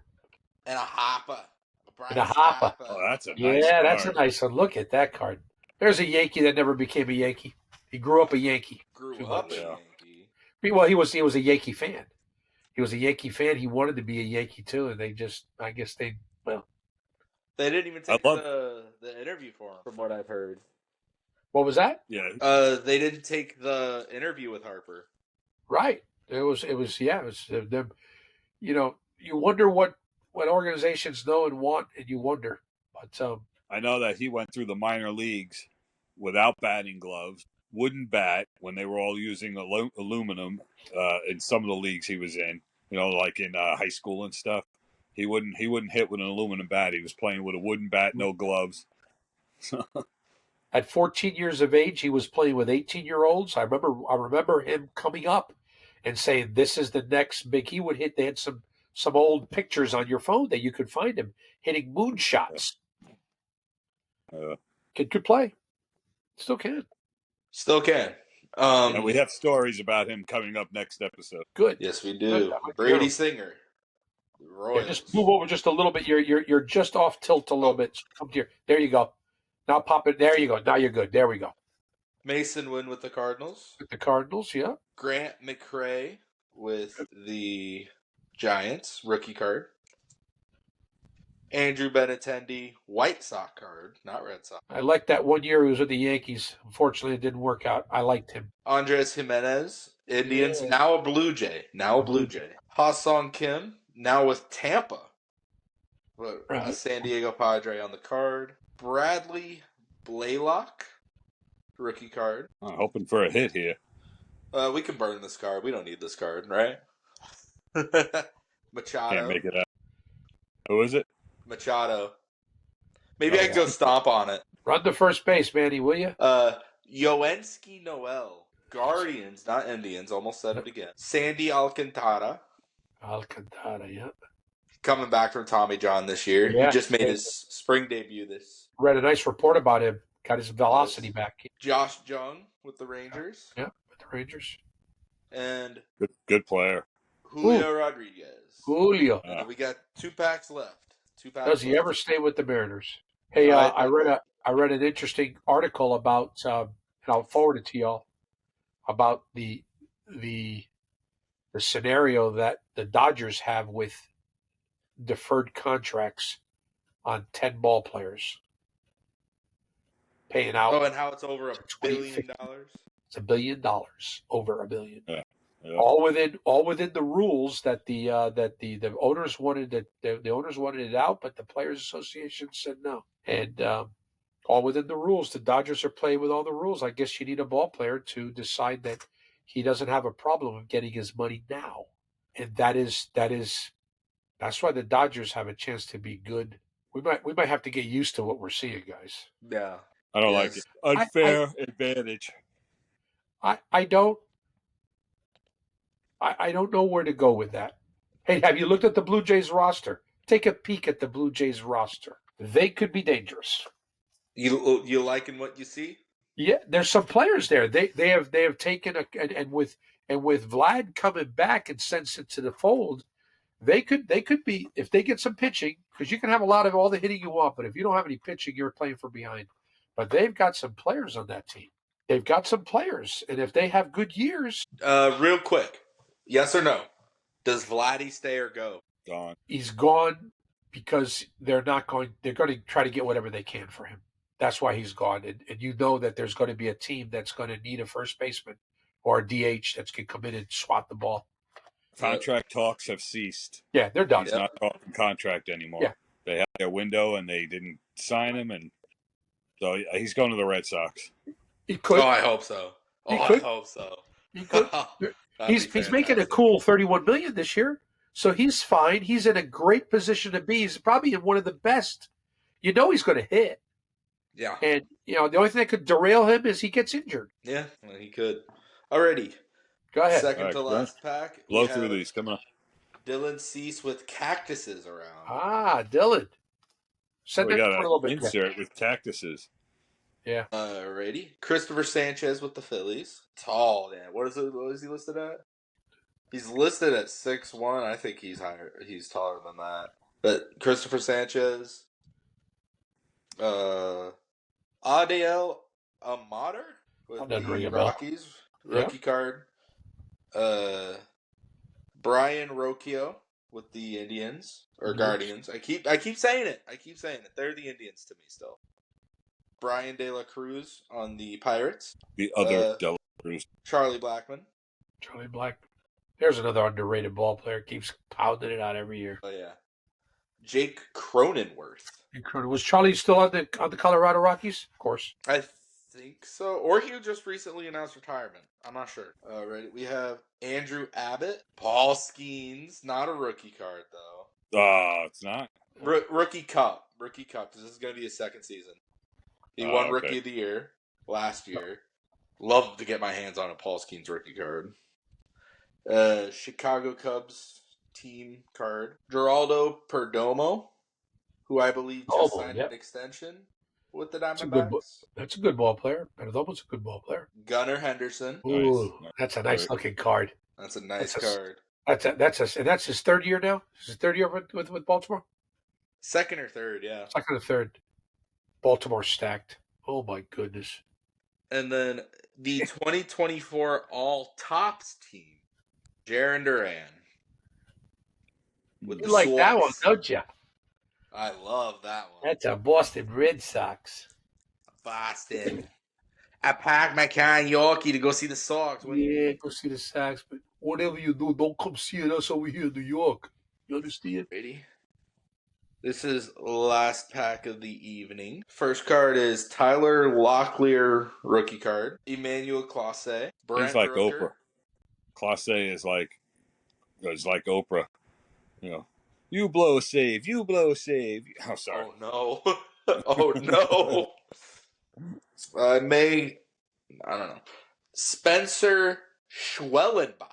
Speaker 1: And a Hopper.
Speaker 2: Oh, that's a nice card.
Speaker 3: That's a nice one. Look at that card. There's a Yankee that never became a Yankee. He grew up a Yankee.
Speaker 1: Yankee.
Speaker 3: Well, he was a Yankee fan. He was a Yankee fan. He wanted to be a Yankee too, and they just, I guess they
Speaker 1: didn't even take the interview for him, from what I've heard.
Speaker 3: What was that?
Speaker 2: Yeah.
Speaker 1: They didn't take the interview with Harper.
Speaker 3: Right. It was them. You wonder what organizations know and want, and you wonder. But
Speaker 2: I know that he went through the minor leagues without batting gloves, wouldn't bat when they were all using aluminum in some of the leagues he was in, like in high school and stuff. He wouldn't hit with an aluminum bat. He was playing with a wooden bat, no gloves.
Speaker 3: At 14 years of age, he was playing with 18-year-olds. I remember him coming up and saying, "This is the next big." He would hit. They had some old pictures on your phone that you could find him hitting moonshots. Kid could play. Still can.
Speaker 2: And we have stories about him coming up next episode.
Speaker 3: Good.
Speaker 1: Yes, we do. Brady Singer.
Speaker 3: Yeah, just move over just a little bit. You're just off tilt a little bit. Come here. There you go. Now pop it. There you go. Now you're good. There we go.
Speaker 1: Mason Wynn with the Cardinals.
Speaker 3: with the Cardinals. Yeah.
Speaker 1: Grant McCray with the Giants, rookie card. Andrew Benintendi, White Sox card, not Red Sox.
Speaker 3: I liked that 1 year he was with the Yankees. Unfortunately, it didn't work out. I liked him.
Speaker 1: Andres Jimenez, Indians,
Speaker 3: Yeah.
Speaker 1: now a Blue Jay. Ha-Sung Kim, now with Tampa. But a
Speaker 3: Right.
Speaker 1: San Diego Padre on the card. Bradley Blaylock, rookie card.
Speaker 2: I'm hoping for a hit here.
Speaker 1: We can burn this card. We don't need this card, right? Machado.
Speaker 2: Can't make it out. Who is it?
Speaker 1: Machado. Maybe I can go stomp on it.
Speaker 3: Run to first base, Manny, will you?
Speaker 1: Yoensky Noel. Guardians, not Indians. Almost said it again. Sandy Alcantara.
Speaker 3: Alcantara, yeah.
Speaker 1: Coming back from Tommy John this year.
Speaker 3: Yeah.
Speaker 1: He just made his spring debut this.
Speaker 3: Read a nice report about him. Got his velocity back.
Speaker 1: Josh Jung with the Rangers.
Speaker 3: Yeah, with the Rangers.
Speaker 1: And
Speaker 2: Good player.
Speaker 1: Julio Rodriguez.
Speaker 3: Julio.
Speaker 1: And we got 2 packs left.
Speaker 3: Does he ever stay with the Mariners? Hey, I read an interesting article about, and I'll forward it to y'all, about the scenario that the Dodgers have with deferred contracts on 10 ball players, paying out.
Speaker 1: Oh, and how it's over $1 billion?
Speaker 3: It's $1 billion, over $1 billion.
Speaker 2: Yeah.
Speaker 3: All within the rules that the owners wanted it. The owners wanted it out, but the Players Association said no. And all within the rules. The Dodgers are playing with all the rules. I guess you need a ball player to decide that he doesn't have a problem of getting his money now, and that's why the Dodgers have a chance to be good. We might have to get used to what we're seeing, guys.
Speaker 1: Yeah,
Speaker 2: I don't like it. Unfair advantage.
Speaker 3: I don't know where to go with that. Hey, have you looked at the Blue Jays roster? Take a peek at the Blue Jays roster. They could be dangerous.
Speaker 1: You liking what you see?
Speaker 3: Yeah, there's some players there. They have taken and with Vlad coming back and sent it to the fold, they could be, if they get some pitching, because you can have a lot of all the hitting you want, but if you don't have any pitching, you're playing from behind. But they've got some players on that team. They've got some players, and if they have good years,
Speaker 1: real quick, yes or no? Does Vladdy stay or go?
Speaker 2: Gone.
Speaker 3: He's gone because they're going to try to get whatever they can for him. That's why he's gone. And you know that there's going to be a team that's going to need a first baseman or a DH that's going to come in and swat the ball.
Speaker 2: Contract talks have ceased.
Speaker 3: Yeah, they're done.
Speaker 2: He's not talking contract anymore.
Speaker 3: Yeah.
Speaker 2: They had their window and they didn't sign him, and so he's going to the Red Sox.
Speaker 3: He could.
Speaker 1: Oh, I hope so.
Speaker 3: He
Speaker 1: I
Speaker 3: could.
Speaker 1: hope so.
Speaker 3: He could. He's making a cool $31 million this year, so he's fine. He's in a great position to be. He's probably in one of the best. You know he's going to hit.
Speaker 1: Yeah.
Speaker 3: And, the only thing that could derail him is he gets injured.
Speaker 1: Yeah, well, he could. Alrighty.
Speaker 3: Go ahead.
Speaker 1: Second to last pack.
Speaker 2: Blow through these. Come on.
Speaker 1: Dylan Cease with cactuses around.
Speaker 3: Ah, Dylan. Send
Speaker 2: We
Speaker 3: that
Speaker 2: got
Speaker 3: a little bit.
Speaker 2: insert with cactuses.
Speaker 3: Yeah.
Speaker 1: Alrighty. Christopher Sanchez with the Phillies. Tall, man. What is he listed at? He's listed at 6'1". I think he's higher. He's taller than that. But Christopher Sanchez. Adiel Amater with the Rockies. Rookie card. Brian Rocchio with the Indians or Guardians. I keep saying it. They're the Indians to me still. Brian De La Cruz on the Pirates.
Speaker 2: The other De La Cruz.
Speaker 1: Charlie Blackmon.
Speaker 3: There's another underrated ball player. Keeps pounding it out every year.
Speaker 1: Oh yeah. Jake Cronenworth.
Speaker 3: Was Charlie still on the Colorado Rockies? Of course.
Speaker 1: I think so. Or he just recently announced retirement. I'm not sure. Right. We have Andrew Abbott. Paul Skeens. Not a rookie card, though.
Speaker 2: It's not?
Speaker 1: Rookie Cup. This is going to be his second season. He won Rookie of the Year last year. Love to get my hands on a Paul Skeens rookie card. Chicago Cubs team card. Geraldo Perdomo, who I believe just signed an extension with the Diamondbacks.
Speaker 3: That's a good ball player. Perdomo's a good ball player.
Speaker 1: Gunnar Henderson.
Speaker 3: Ooh, that's a nice looking card.
Speaker 1: That's a nice card.
Speaker 3: That's his third year now. His third year with Baltimore.
Speaker 1: Second or third, yeah.
Speaker 3: Second or third. Baltimore stacked. Oh my goodness.
Speaker 1: And then the 2024 All Tops team, Jaron Duran. With
Speaker 3: You
Speaker 1: the
Speaker 3: like that one,
Speaker 1: Sox.
Speaker 3: don't you?
Speaker 1: I love that one.
Speaker 3: That's a Boston Red Sox.
Speaker 1: Boston. I packed my car in Yorkie to go see the Sox. What do you mean?
Speaker 3: Go see the Sox, but whatever you do, don't come seeing us over here in New York. You understand?
Speaker 1: Ready? This is last pack of the evening. First card is Tyler Locklear rookie card. Emmanuel Clase. Brent
Speaker 2: He's like
Speaker 1: Rooker.
Speaker 2: Oprah. Classe is like Oprah. You know, you blow a save. You blow a save. Oh, sorry.
Speaker 1: Oh no. Oh no. I don't know. Spencer Schwellenbach.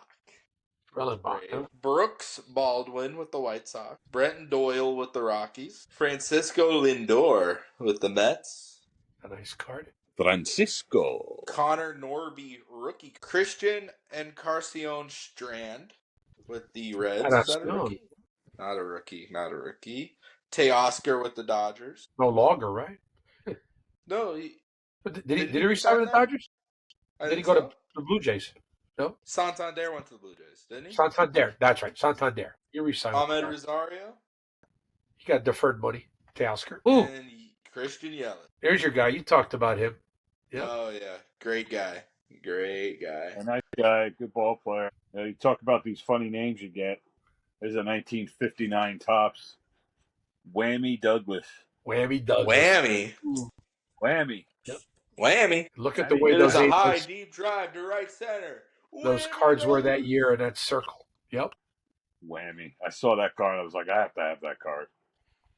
Speaker 3: Rellenbach, huh?
Speaker 1: Brooks Baldwin with the White Sox. Brenton Doyle with the Rockies. Francisco Lindor with the Mets.
Speaker 3: A nice card.
Speaker 2: Francisco.
Speaker 1: Connor Norby rookie. Christian Encarnacion Strand with the Reds. Is that a rookie? Not a rookie. Not a rookie. Teoscar with the Dodgers.
Speaker 3: No longer, right?
Speaker 1: No,
Speaker 3: But did he
Speaker 1: he
Speaker 3: resign
Speaker 1: resign
Speaker 3: with the
Speaker 1: that?
Speaker 3: Dodgers?
Speaker 1: I
Speaker 3: Did he
Speaker 1: think
Speaker 3: go
Speaker 1: so.
Speaker 3: to the Blue Jays? No?
Speaker 1: Santander went to the Blue Jays, didn't he?
Speaker 3: Santander. That's right. Santander. He resigned.
Speaker 1: Ahmed Rosario.
Speaker 3: He got deferred money. Teoscar. Ooh,
Speaker 1: And Christian Yelich.
Speaker 3: there's your guy. You talked about him. Yep.
Speaker 1: Oh, yeah. Great guy. Great guy.
Speaker 2: A nice guy, good ball player. You talk about these funny names you get. There's a 1959 Tops. Whammy Douglas.
Speaker 3: Whammy Douglas.
Speaker 1: Whammy.
Speaker 2: Whammy.
Speaker 3: Yep.
Speaker 1: Whammy.
Speaker 3: Look at the way
Speaker 1: It was
Speaker 3: those
Speaker 1: a high, deep drive to right center.
Speaker 3: those
Speaker 1: Whammy
Speaker 3: cards were that
Speaker 1: Douglas.
Speaker 3: year in that circle. Yep.
Speaker 2: Whammy. I saw that card. I was like, I have to have that card.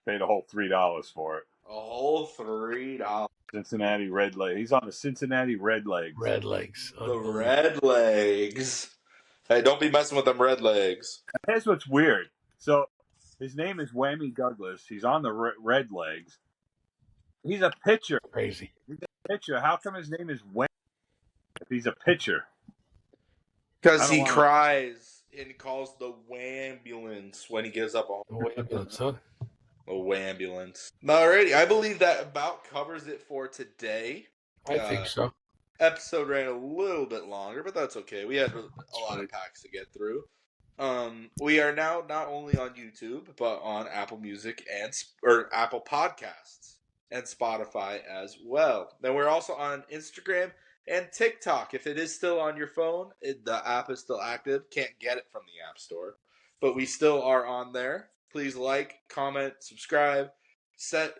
Speaker 2: Paid a whole $3 for it.
Speaker 1: A whole $3.
Speaker 2: Cincinnati Red Legs. He's on the Cincinnati Red Legs.
Speaker 3: Red Legs.
Speaker 1: The Red Legs. Hey, don't be messing with them Red Legs.
Speaker 2: Here's what's weird. So his name is Whammy Douglas. He's on the Red Legs. He's a pitcher.
Speaker 3: Crazy.
Speaker 2: How come his name is Whammy if he's a pitcher?
Speaker 1: Because he cries and calls the wambulance when he gives up a
Speaker 3: Ambulance, huh?
Speaker 1: A wambulance. Alrighty, I believe that about covers it for today.
Speaker 3: I think so.
Speaker 1: Episode ran a little bit longer, but that's okay. We had a lot of packs to get through. We are now not only on YouTube, but on Apple Music or Apple Podcasts and Spotify as well. Then we're also on Instagram and TikTok. If it is still on your phone, the app is still active. Can't get it from the App Store, but we still are on there. Please like, comment, subscribe. Send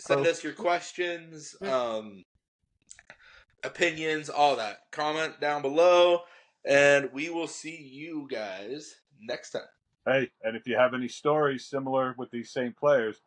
Speaker 1: us your questions, opinions, all that. Comment down below, and we will see you guys next time.
Speaker 2: Hey, and if you have any stories similar with these same players,